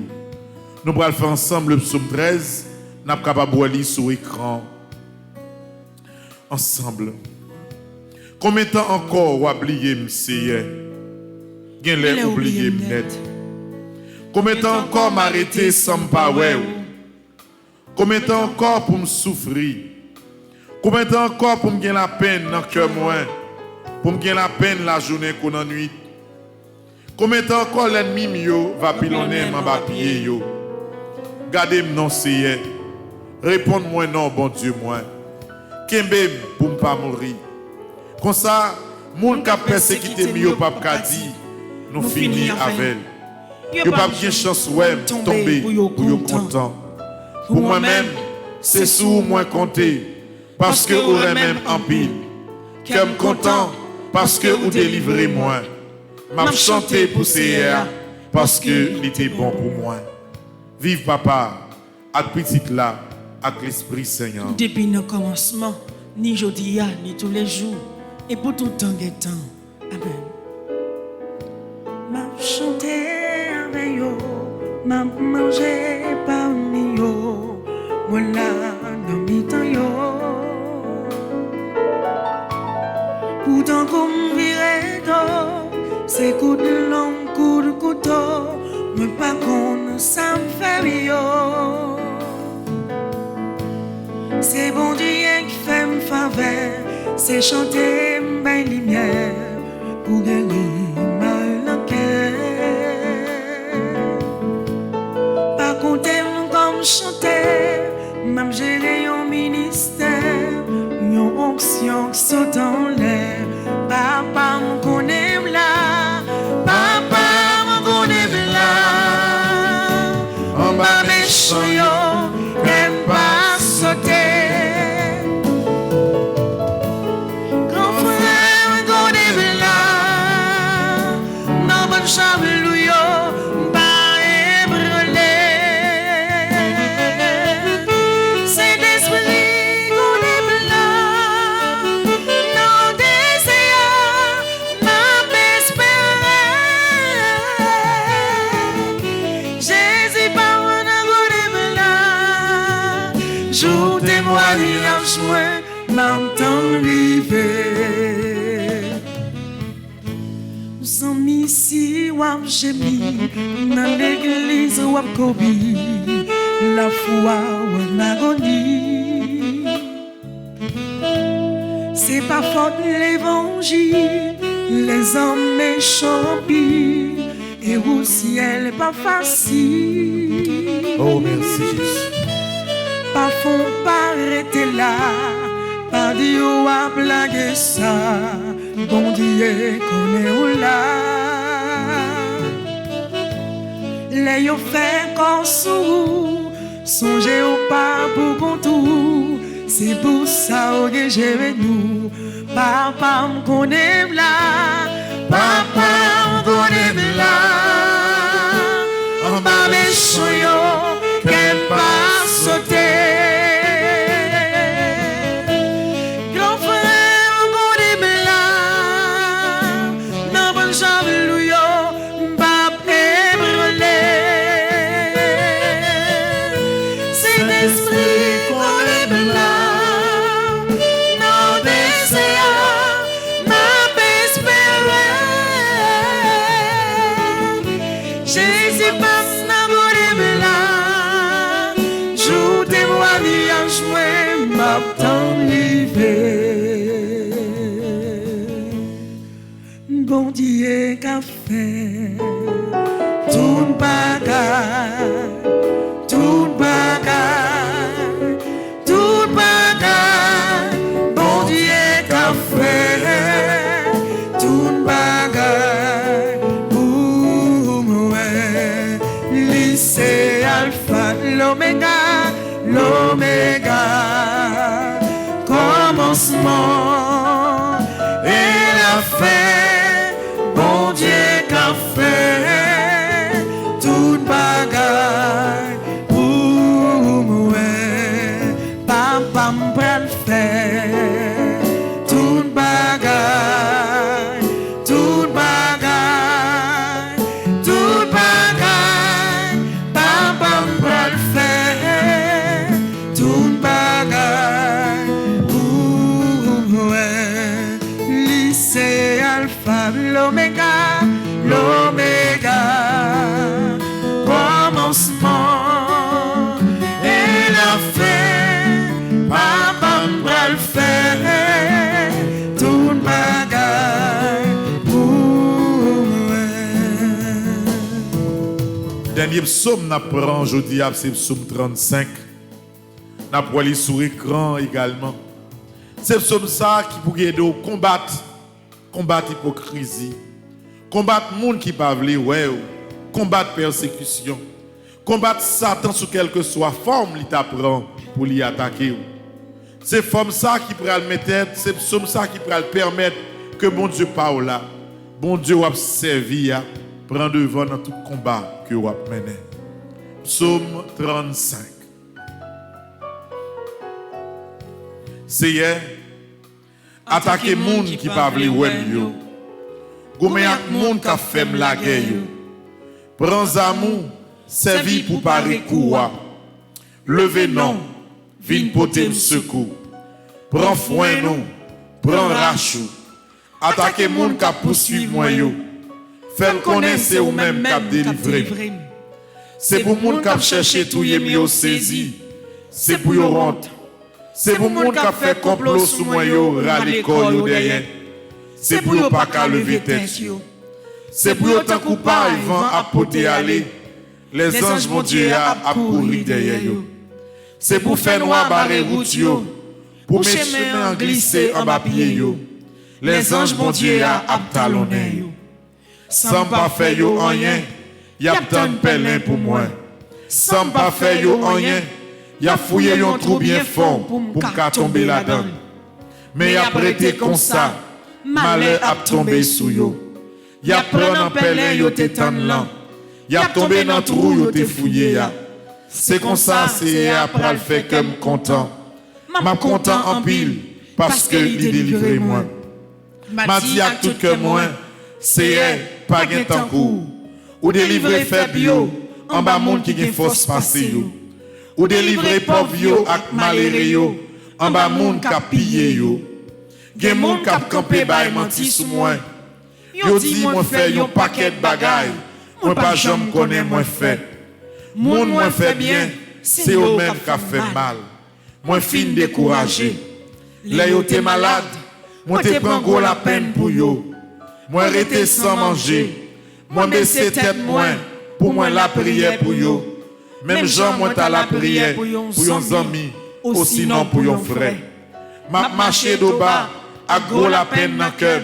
Nous allons faire ensemble le psaume 13, n'a pas capable de lire sur écran ensemble. Combien de temps encore ou oublier monsieur? Gen les oublier net. Combien de temps encore m'arrêter sans me parler? Combien de temps encore pour me souffrir? Combien de temps encore pour me gagner la peine dans le cœur moi? Pour me gagner la peine la journée qu'on en nuit? Combien de temps encore l'ennemi mio va pilonner ma papier yo? Gardez-moi non c'est. Répondez-moi non bon Dieu moi. Kembe pour me pas mourir. Comme ça, moun ka persécuté mio pas dit nous finir avec. Yo pas bien chance ouais tomber pour yo content. Pour moi-même, c'est sous moi compter parce que aurait même en pile. Comme content parce que vous délivrez moi. M'a chanté pour CR parce que il était bon pour moi. Vive papa, avec petite là, avec l'Esprit Seigneur. Depuis le commencement, ni jeudi, ni tous les jours, et pour tout temps et temps. Amen. M'a chanté avec yo, m'a mangé parmi yo, voilà dans mi-temps yo. Pourtant comme virer d'eau, c'est coup de long, coup de couteau, mais pas qu'on ça me fait yo. C'est bon Dieu qui fait me faveur, c'est chanter ma lumière pour gagner mal en cœur. Pas compter comme chanter, même gérer un ministère, une onction qui saute en l'air. Papa me connaît là, papa me connaît là. En bas mes choyaux, n'aime pas sauter. Grand frère me connaît là, non bonne chamelouille, pas ébranlé. C'est l'esprit connaît là, non désir, m'a espéré. Jésus parle dans connaît là, joue témoignage moi, m'entend river. Nous sommes ici, wap gémi, dans l'église wap kobi, la foi ou l'agonie. C'est pas faute l'évangile, les hommes méchants pis, et au ciel pas facile. Oh merci Jésus. Pas font pas arrêter là, Pas dit ou à blaguer ça, bon Dieu connaît ou là. Les yo fait comme sous, songez au pas pour contour. C'est pour ça que j'ai nous. Papa me connaît là, papa me connaît là. En bas mes chouillons, qu'elle pas sauter. Grand frère me connaît là, non bon j'avouille, m'bap ébranlé. C'est l'esprit connaît là. Bon Dieu qu'a fait tout bagarre, tout bagarre, tout bagarre. Bon Dieu qu'a fait tout bagarre pour moi. Lycée Alpha, l'Oméga, l'Oméga, commencement et la fin. Bon Dieu qu'a fait toute bagarre pour moi. Papa m'prend fait toute bagarre, toute bagarre, toute bagarre. Papa m'prend fait toute bagarre pour moi. Lycée Alpha, l'Oméga, l'Oméga, commencement et la fin. Papa m'bral fait tout bagarre pour moi. Dernier psaume n'a prend aujourd'hui, c'est psaume 35. N'a pour aller sur écran également. C'est psaume ça qui pour aider au combattre hypocrisie, combattre monde qui pas vle ouais, combattre persécution, combattre Satan sous quelle que soit forme il t'apprend pour l'y attaquer. C'est forme ça qui pourra le mettre, c'est psaume ça qui pourra le permettre que bon Dieu parle là, bon Dieu va servir, prend devant dans tout combat que va mener. Psaume 35. C'est attaquer moun qui pa vle wèm yo. Goumen ak moun ka fèm la guerre yo. Prends amour, servi pour pare koua. Levez non, vin pote secours. Prends foin non, prends rachou. Attaquer moun ka poursuivre moi yo. Fèm connaître ou même k'ap délivrer. C'est pour moun k'ap chercher tout yem yo saisi. C'est pour yo honte. C'est pour moun qui fait complot sous moi yo râler corps yo derrière. C'est pour yo pas qu'à lever tête yo. C'est pour yo tant coupable vent à poter aller. Les anges mon Dieu a courir derrière yo. C'est pour faire noir barrer route yo. Pour mes chemins glisser en bas pied yo. Les anges mon Dieu a talonner yo. Sans pas faire yo rien, y a tant de pèlerin pour moi. Sans pas faire yo rien. Y a fouillé un trou bien fort pour m'ka tomber là-dedans. Mais y a prêté comme ça, malheur a tombé sous yo. Y a pris un pèlerin yo te tan lan. Y a tombé dans trou yo te fouillé ya. C'est comme ça, c'est après le fait que me content. M'a content en pile parce que il délivré moi. M'a dit à tout que moi, c'est pas gain temps court. Ou délivrer faible yo, en bas monde qui gen force passer yo. Ou délivrer pauvre yo ak malheureux yo, en bas moun k'ap piller yo. Gen moun k'ap camper bay menti sous moi. Yo dit moi fait yon paquet de bagaille, moi pas jamais connais moi fait. Moun moi fait bien, c'est eux même qui fait mal. Moi fin découragé. Là yo t'es malade, moi te prends gros la peine pour yo. Moi rete sans manger, moi baisser tête moi, pour moi la prière pour yo. Même Jean moi t'as la prière pour yon ami, aussi non pour yon frère. m'a marché d'au bas, à gros la peine dans le cœur.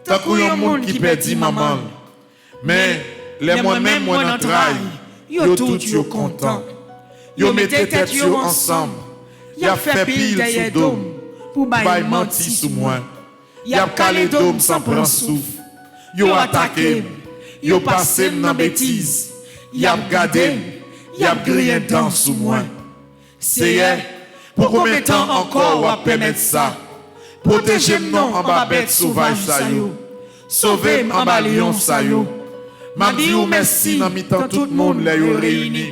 Tant qu'il y a un monde qui perdit maman. Mais les moi-même, moi dans travail, yo tout yo content. Yo mettez tête yo ensemble. Y a fait pile sous dôme, pour bailler menti sous moi. Y a calé dôme sans prendre souffle. Yo attaqué, yo passé dans bêtise. Y a gardé, y a grillé dans sous moi. C'est pour combien de temps encore on va permettre ça? Protégez-moi en bas bête sauvage ça yo. Sauvez-moi en bas lion ça yo. M'a dit ou merci dans mi-temps tout le monde les yo réuni.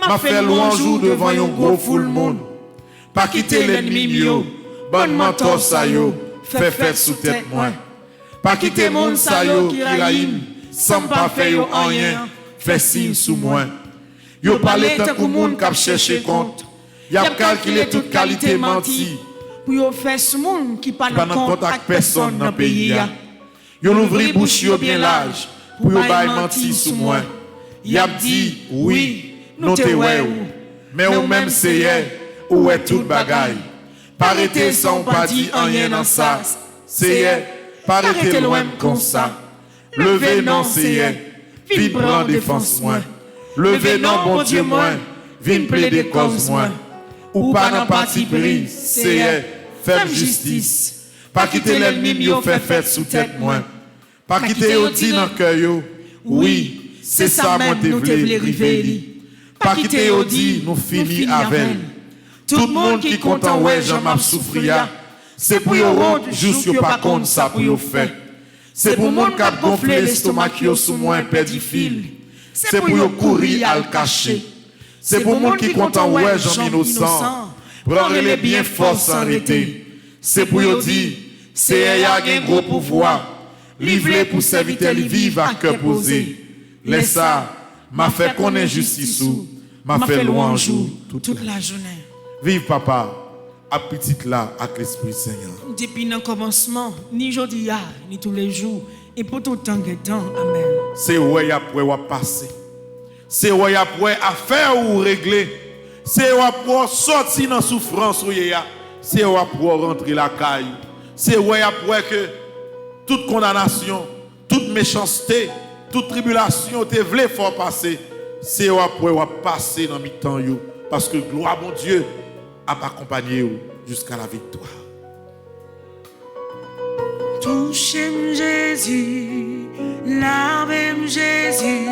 M'a fait louange devant un gros foule monde. Pas quitter l'ennemi yo. Bonne mentor ça yo. Fait fête sous tête moi. Pas quitter monde ça yo qui raïm. Sans pas faire yo rien. Fait signe sous moi. Yo parlé tant que monde cap chercher compte. Y a calculé toute qualité menti. Pour yo faire ce monde qui pas dans compte avec personne dans le pays. Yo l'ouvri bouche yo bien large. Pour yo bail menti sous moi. Y a dit oui, nous te ouais ou. Mais ou même c'est ou est toute bagaille. Parete sans pas dit rien dans ça. C'est parete loin comme ça. Levez non c'est vite prendre défense moi. Levez non bon Dieu moi. Vin plaider cause moi. Ou pas dans parti pris, c'est faire justice. Pas quitter l'ennemi, yo fait fête sous tête moi. Pas quitter au dit dans cœur yo. Oui, c'est ça moi te voulais river. Pas quitter au dit nous fini avec. Tout le monde qui content ouais j'en m'a souffrir. C'est pour yo route juste yo pas compte ça pour yo fait. C'est pour monde qui a gonflé l'estomac yo sous moi perdu fil. C'est pour yo courir à le cacher. C'est pour monde qui content ouais j'en innocent. Prendre les biens forts sans arrêter. C'est pour yo dire c'est y a un gros pouvoir. Livré pour serviteur vivre à cœur posé. Laisse ça m'a fait connaître justice ou m'a fait louange toute la journée. Vive papa à petite là avec l'Esprit Seigneur. Depuis le commencement, ni aujourd'hui, ni tous les jours, et pour tout temps que temps. Amen. C'est où y a pour passer. C'est où y a pour affaire ou régler. C'est où pour sortir dans souffrance où y a. C'est où pour rentrer la caille. C'est où y a pour que toute condamnation, toute méchanceté, toute tribulation te vle fort passer. C'est où pour passer dans mi-temps yo parce que gloire mon Dieu a accompagné jusqu'à la victoire. Touchez Jésus, lavez Jésus,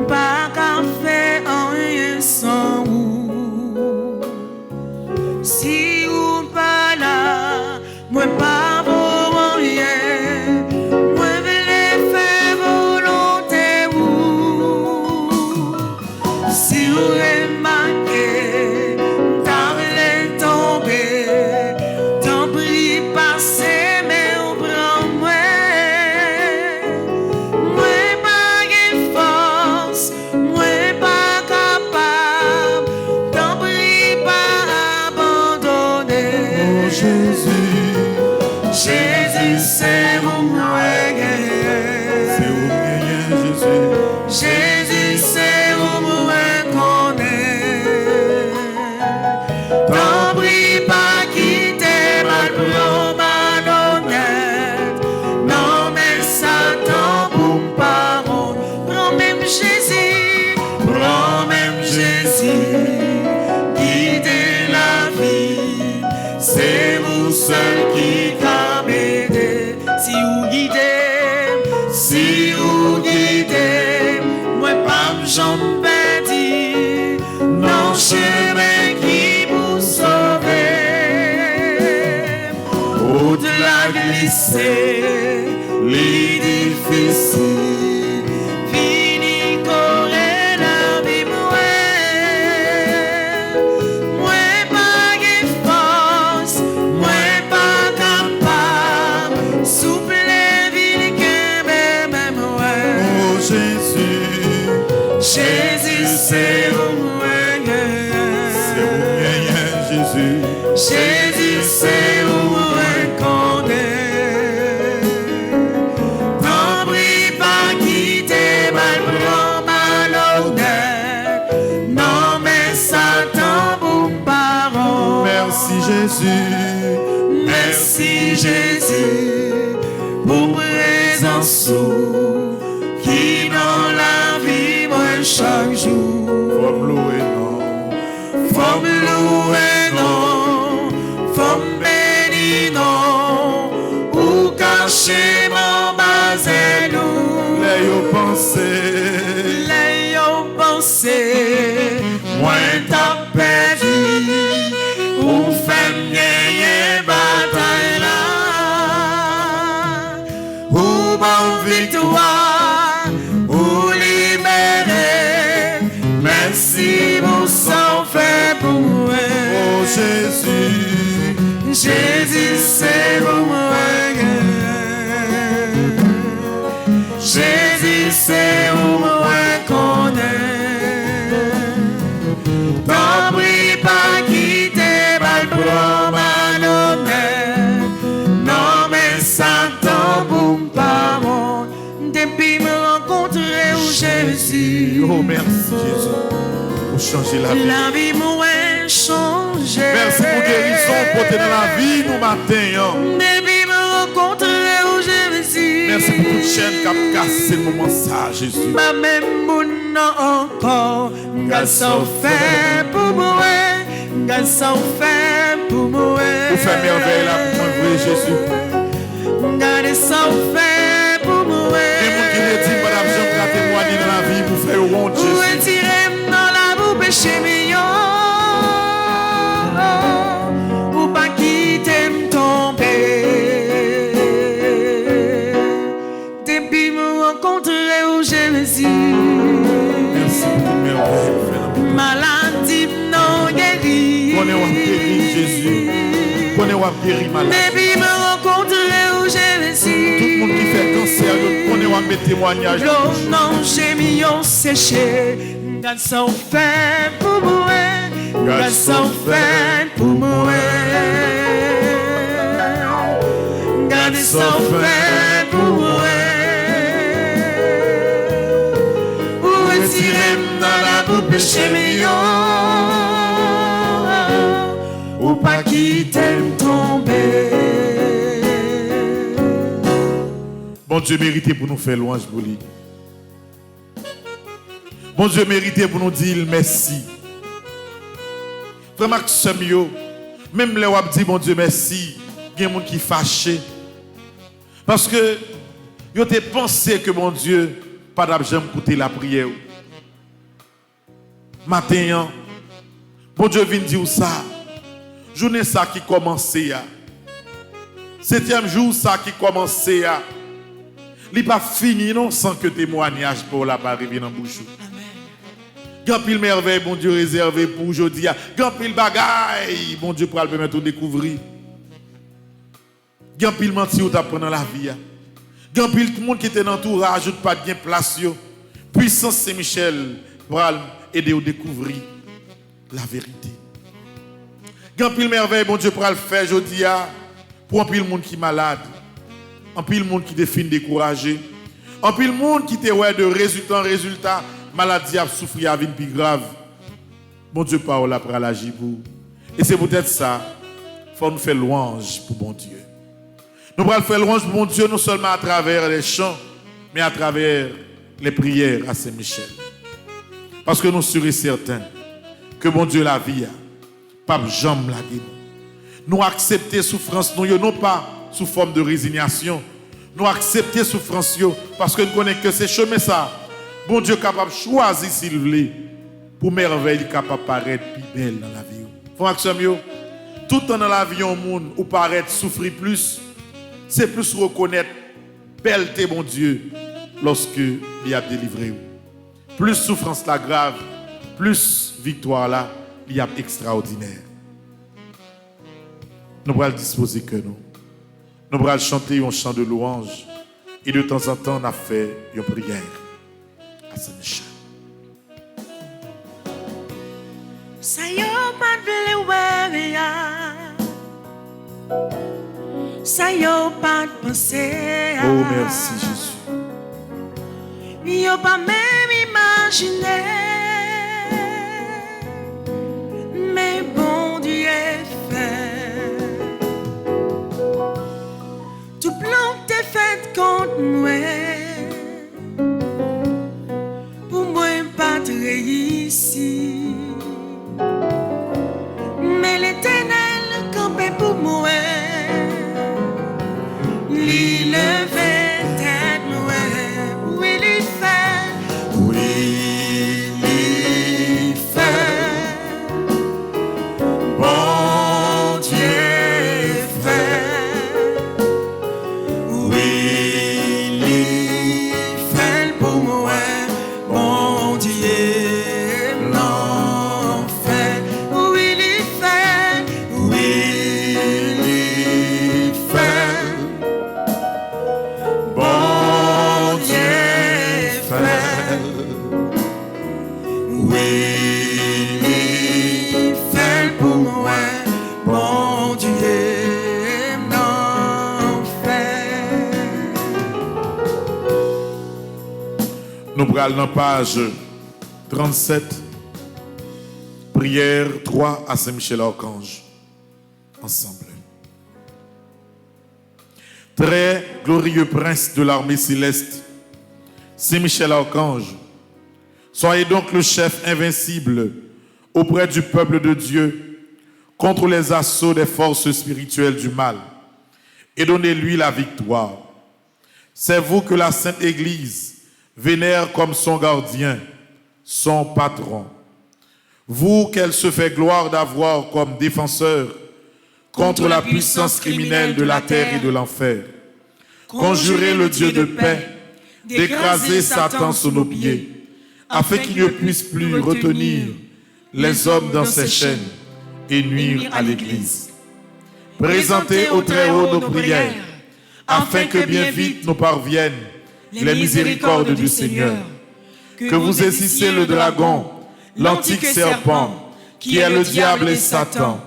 pas qu'à faire rien sans vous. Si vous pas là, moi pas pour rien, moi veux faire volonté vous. Si vous remarquez, t'as les tomber, t'en prie passer, mais on prend moi. Moi pas de force, moi pas capable, t'en prie pas abandonner. Oh Jésus, Jésus c'est mon moyen. c'est où rien Jésus. Jésus c'est mon moyen qu'on est. T'en prie pas quitter mal pour malhonnête. Non mais Satan pour parole. Prends même Jésus, prends même Jésus. Guidez la vie, c'est vous seul qui va m'aider. Si vous guidez, moi pas j'en perdis. Non chemin qui vous sauve. Au-delà glisser, l'édifice. Fini correr la vie moi pas de force, moi pas capable. Souple ville que même Oh Jésus, Jésus c'est au c'est où rien Jésus. Jésus c'est au qu'on est. N'en prie pas quitter mal prend malhonnête. Non mais Satan pour parole. Merci Jésus. pensé, moi t'as perdu, ou fait gagner bataille là, ou bonne victoire, ou libérer, merci pour ça fait pour moi. Oh Jésus, Jésus c'est pour moi. Jésus c'est où moi qu'on est. T'en prie pas quitter mal promenade. Non mais ça t'en boum pas mon. Depuis me rencontrer où Jésus. oh merci Jésus, pour changer la vie. La vie m'a changé. Merci pour guérison, pour t'aider dans la vie nous matin. Depuis me rencontrer où Jésus. Merci pour toute chaîne qui a cassé le moment ça, Jésus. Ma même moun encore, garçon fait pour moi, garçon fait pour moi. Vous faites merveille là pour moi, vrai Jésus. Garçon fait pour moi. Et vous qui me dit, madame, j'aime témoigner dans la vie pour faire au monde, Jésus. Vous retirez dans la boue péché mignon, pour pas quitter me tomber. Depuis me rencontrer où Jésus. Merci pour toute merveille. Maladie non guérie. Qu'on est guéri, Jésus. Qu'on est guéri, malade. Depuis me rencontrer où Jésus. Tout le monde qui fait cancer, qu'on est mettre témoignage. L'eau non j'ai mis en séché. Garçon fait pour moi. Garçon fait pour moi. Garçon fait pour moi. Retirez-moi dans la boue péché mignon, ou pas quitter me tomber. Bon Dieu mérité pour nous faire louange pour lui. Bon Dieu mérité pour nous dire merci. Vraiment que ce mieux, même les wap dit bon Dieu merci, il y a des gens qui fâché. Parce que ils ont pensé que mon Dieu pas d'argent pour écouter la prière. Matin, bon Dieu vient dire ça. Journée ça qui commençait. 7e jour ça qui commençait. Il n'est pas fini non sans que témoignage pour la pas arriver dans bouche. Grand pile merveille, bon Dieu réservé pour aujourd'hui. Grand pile bagaille, bon Dieu pour le permettre de découvrir. Grand pile menti ou t'apprendre dans la vie. Grand pile tout le monde qui était dans l'entourage, ou pas de bien place. Puissance Saint-Michel pour aider à découvrir la vérité. Grand pile merveille, bon Dieu pour le faire aujourd'hui. Pour un pile monde qui est malade. Un pile monde qui est découragé. Un pile monde qui est ouais de résultat en résultat. Maladie a souffert à vie plus grave. Bon Dieu parole après l'agir pour. Et c'est peut-être ça. Il faut nous faire louange pour bon Dieu. Nous allons faire louange pour bon Dieu non seulement à travers les chants, mais à travers les prières à Saint-Michel. Parce que nous sommes certains que bon Dieu la vie, pas jamais la guérir. Nous accepter souffrance, non pas sous forme de résignation. Nous accepter souffrance parce que nous connaissons que c'est chemin ça. Bon Dieu capable de choisir s'il veut pour merveille capable de paraître plus belle dans la vie. Frère mieux, tout dans la vie au monde ou paraître souffrir plus, c'est plus reconnaître belleté bon Dieu lorsque il a délivré. Plus souffrance la grave, plus victoire là, il y a extraordinaire. Nous allons disposer que nous. Nous allons chanter un chant de louange et de temps en temps on a fait une prière à Saint-Michel. Ça y a pas de blé, ça y a pas de pensée. Oh merci Jésus. Y a pas même imaginé, mais bon Dieu est fait. Tout plan que t'es fait contre moi, pour moi pas de réussir. Mais l'Éternel campait pour moi. Il levait tête, oui, il fait. Nous prenons dans page 37, prière 3 à Saint-Michel-Archange. Ensemble. Très glorieux prince de l'armée céleste, Saint-Michel-Archange, soyez donc le chef invincible auprès du peuple de Dieu contre les assauts des forces spirituelles du mal et donnez-lui la victoire. C'est vous que la Sainte Église vénère comme son gardien, son patron. Vous qu'elle se fait gloire d'avoir comme défenseur contre la puissance criminelle de la terre et de l'enfer. Conjurez le Dieu de paix d'écraser Satan sous nos pieds, afin qu'il ne puisse plus retenir les hommes dans ses chaînes et nuire à l'Église. Présentez au Très-Haut nos prières, afin que bien vite nous parviennent les miséricordes du Seigneur. Que vous saisissez le dragon, l'antique serpent, qui est le diable et Satan,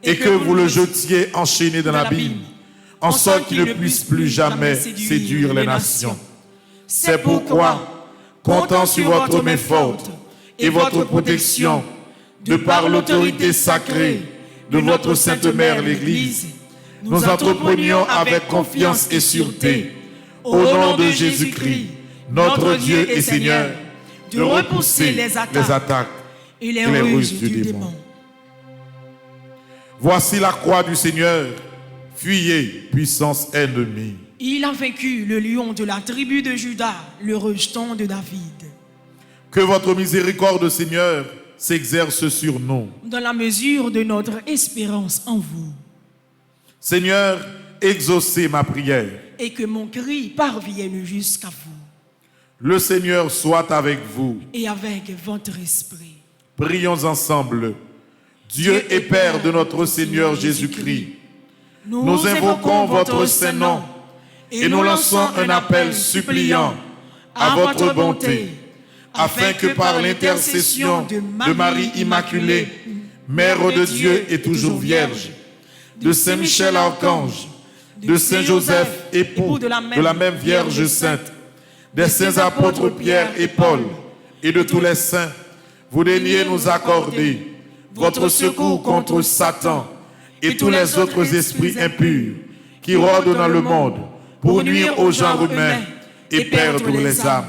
et que vous le jetiez enchaîné dans l'abîme, en sorte qu'il ne puisse plus jamais séduire les nations. C'est pourquoi, comptant sur votre main forte et votre protection, de par l'autorité sacrée de votre Sainte Mère l'Église, nous entreprenions avec confiance et sûreté, au nom de Jésus-Christ, notre Dieu et Seigneur, de repousser les attaques et les ruses du démon. Voici la croix du Seigneur, fuyez, puissance ennemie. Il a vaincu le lion de la tribu de Juda, le rejeton de David. Que votre miséricorde, Seigneur, s'exerce sur nous. Dans la mesure de notre espérance en vous. Seigneur, exaucez ma prière. Et que mon cri parvienne jusqu'à vous. Le Seigneur soit avec vous. Et avec votre esprit. Prions ensemble. Dieu et Père de notre Seigneur Jésus-Christ, nous invoquons votre Saint-Nom et nous lançons un appel suppliant à votre bonté, afin que par l'intercession de Marie Immaculée, Mère de Dieu et toujours Vierge, de Saint-Michel Archange, de Saint-Joseph, époux de la même Vierge Sainte, des saints apôtres Pierre et Paul, et de tous les saints, vous daigniez nous accorder votre secours contre Satan et tous les autres esprits impurs qui rôdent dans le monde pour nuire au genre humain et perdre les âmes.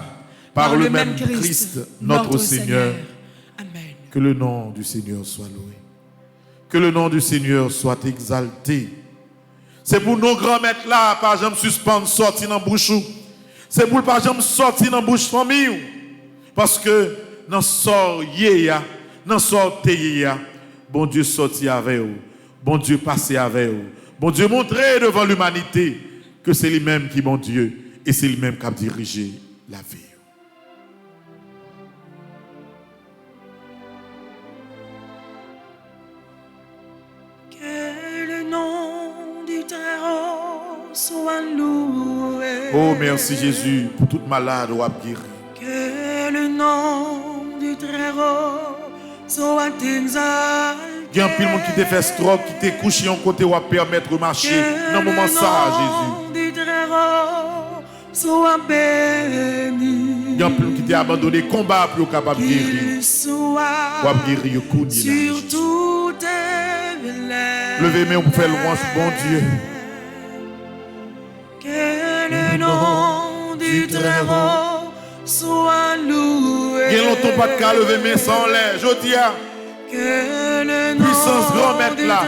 Par le même Christ, notre Seigneur. Amen. Que le nom du Seigneur soit loué. Que le nom du Seigneur soit exalté. C'est pour nos grands-mères là, par exemple, suspendre, sortir dans la bouche. C'est pour par exemple sortir dans la bouche famille. Parce que dans sort yéya, dans sort yéya, bon Dieu sorti avec vous. Bon Dieu passé avec vous. Bon Dieu montrer devant l'humanité que c'est lui-même qui est bon Dieu et c'est lui-même qui a dirigé la vie. Soit loué. Oh, merci Jésus pour toute malade ou guéri. Que le nom du Très-Haut soit exalté. Il y a un pile monde qui te fait stroke, qui te couché en côté ou à permettre de marcher. Dans le moment ça, Jésus. Que le nom du Très-Haut soit béni. Il y a un pile qui t'a abandonné combat pour capable de guérir. Ou à guérir au sur toutes les. Levez-moi pour faire louange, bon Dieu. Que le nom du Très-Haut soit loué. Il y a longtemps pas de cas lever mes sans l'air. Je dis à que le nom puissance grand maître là,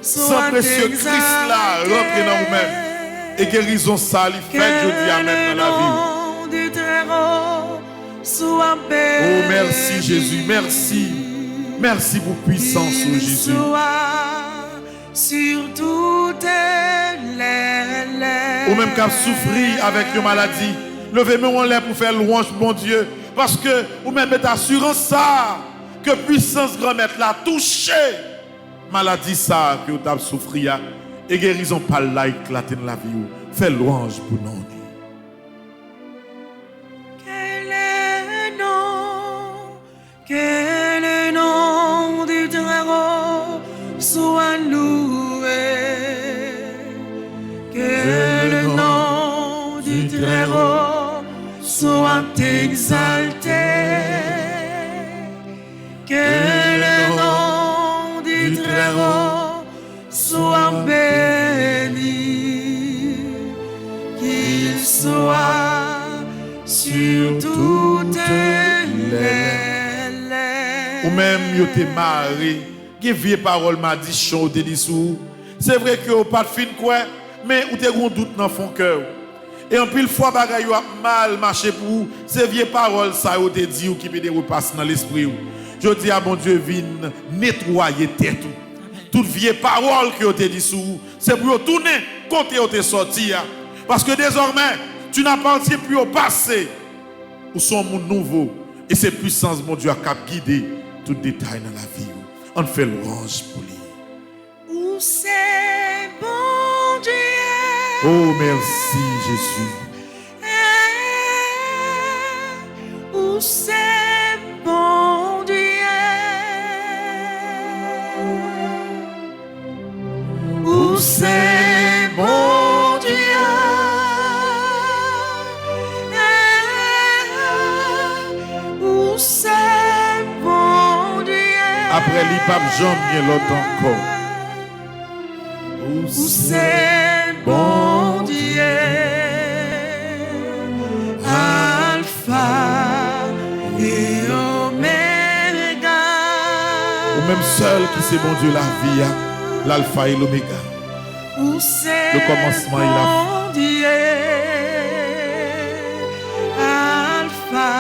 sans précieux Christ là, rentrez dans vous-même. Et guérison ça, il fait, je dis amen dans la vie. Du Très-Haut soit béni. Oh merci Jésus, merci. Merci pour puissance, oh Jésus. Sur toutes les. Ou même qu'à souffrir avec une maladie, levez-moi en l'air pour faire louange, bon Dieu. Parce que, ou même mettre assurance ça, que puissance grand-mère l'a touché. Maladie ça, que vous avez souffert, et guérison pas là, éclater dans la vie. Fais louange pour nous. Que le nom du Très-Haut soit loué. Que le nom du Très-Haut soit exalté, que le nom du Très-Haut soit béni, qu'il soit sur toutes les lèvres. Ou même, yo te marre, qui vieille parole m'a dit chaud, te dit sous. C'est vrai que vous pas de fin quoi, mais vous avez un doute dans son cœur. Et en pile fois, bagay a mal marché pour vous. Ces vieilles paroles, ça vous te dit ou qui peut repasser dans l'esprit. Je dis à mon Dieu, vienne nettoyer tête. Toute vieille parole que vous te dit sous vous, c'est pour tourner côté où tu es sorti. Parce que désormais, tu n'appartiens plus au passé. Ou son monde nouveau. Et c'est puissance, mon Dieu, à cap guider tout détail dans la vie. On fait l'orange pour lui. Où c'est bon Dieu. Oh, merci Jésus. Où c'est bon Dieu. Où c'est bon Dieu. Où c'est bon Dieu. Après l'IPAP, j'en viens l'autre encore. Où c'est bon Dieu, Alpha et Oméga. Ou même seul qui c'est bon Dieu la vie, l'alpha et l'oméga. Où c'est le commencement il a. bon Dieu, Alpha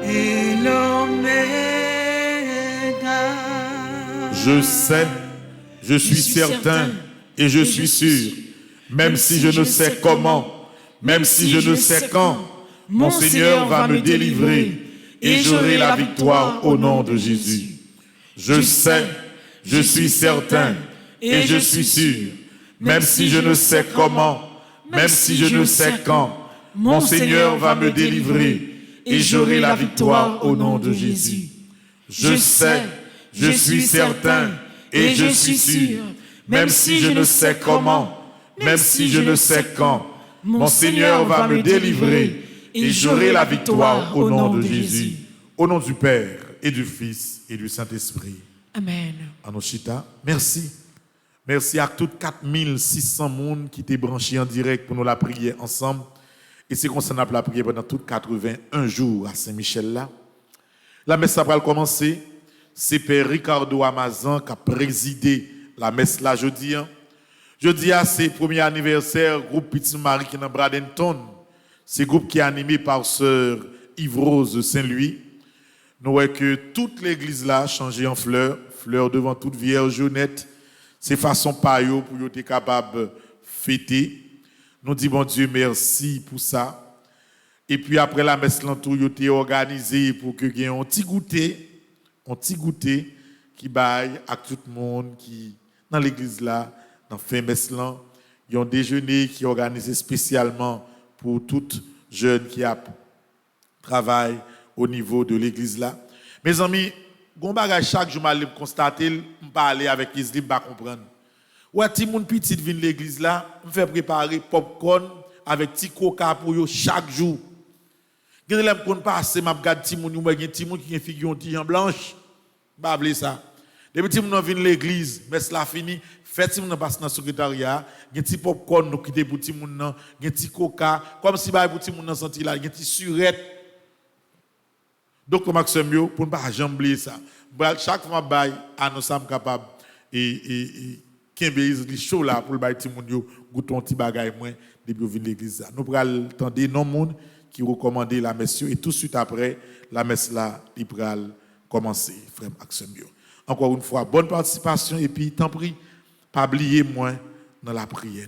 et l'Oméga. Je sais, je suis certain et je suis sûr, même si je ne sais comment, même si je ne sais quand, mon Seigneur va me délivrer et j'aurai la victoire au nom de Jésus. Je sais, je suis certain et je suis sûr, même si je ne sais comment, même si je ne sais quand, mon Seigneur va me délivrer et j'aurai la victoire au nom de Jésus. Je sais, je suis certain et je suis sûr, même si je ne sais comment, même si je ne sais quand, mon Seigneur va me délivrer et j'aurai la victoire au nom de Jésus. Au nom du Père et du Fils et du Saint-Esprit. Amen. Anoshita, merci. Merci à toutes 4600 personnes qui étaient branchés en direct pour nous la prier ensemble. Et c'est qu'on s'en a la prière pendant tous 81 jours à Saint-Michel là. La messe va commencer. C'est Père Ricardo Amazon qui a présidé la messe là jeudi. Jeudi, c'est le premier anniversaire groupe Petit Marie qui est dans Bradenton. C'est groupe qui est animé par sœur Yves-Rose Saint-Louis. Nous voyons que toute l'église là a changé en fleurs, fleurs devant toute vierge honnête. C'est façon paillot pour être capable de fêter. Nous disons bon Dieu merci pour ça. Et puis après la messe l'entour, il a été organisé pour que y ait un petit goûter qui baille à tout le monde qui dans l'église là, dans fin messe là, il y a un déjeuner qui est organisé spécialement pour toutes jeunes qui travaillent au niveau de l'église là. Mes amis, gon bagage chaque jour m'aller constater, me parler avec Isli pas comprendre. Ouais, ti moun petit vinn l'église là, me fait préparer popcorn avec ti coca pour yo chaque jour. Gen lèm kon passe m'a regarde ti moun yo gen ti moun qui gen figure ti en blanche. Ba blé ça. Depuis ti moun vinn l'église, messe la fini, fait ti moun passe dans secrétariat, gen ti popcorn nou kite pour ti moun nan, gen ti coca, comme si ba pour ti moun nan senti là, gen ti surette. Donc, Maxime, pour ne pas jamais oublier ça, chaque fois que nous sommes capables et Kimbeis li chaud là pour le bail moun yo goûter un petit bagay moins depuis venir l'église. Nous pral tendre non monde qui recommandé la messe et tout de suite après la messe là, il pral commencer frère Maxime. Encore une fois, bonne participation et puis tant pis pas oublier moins dans la prière.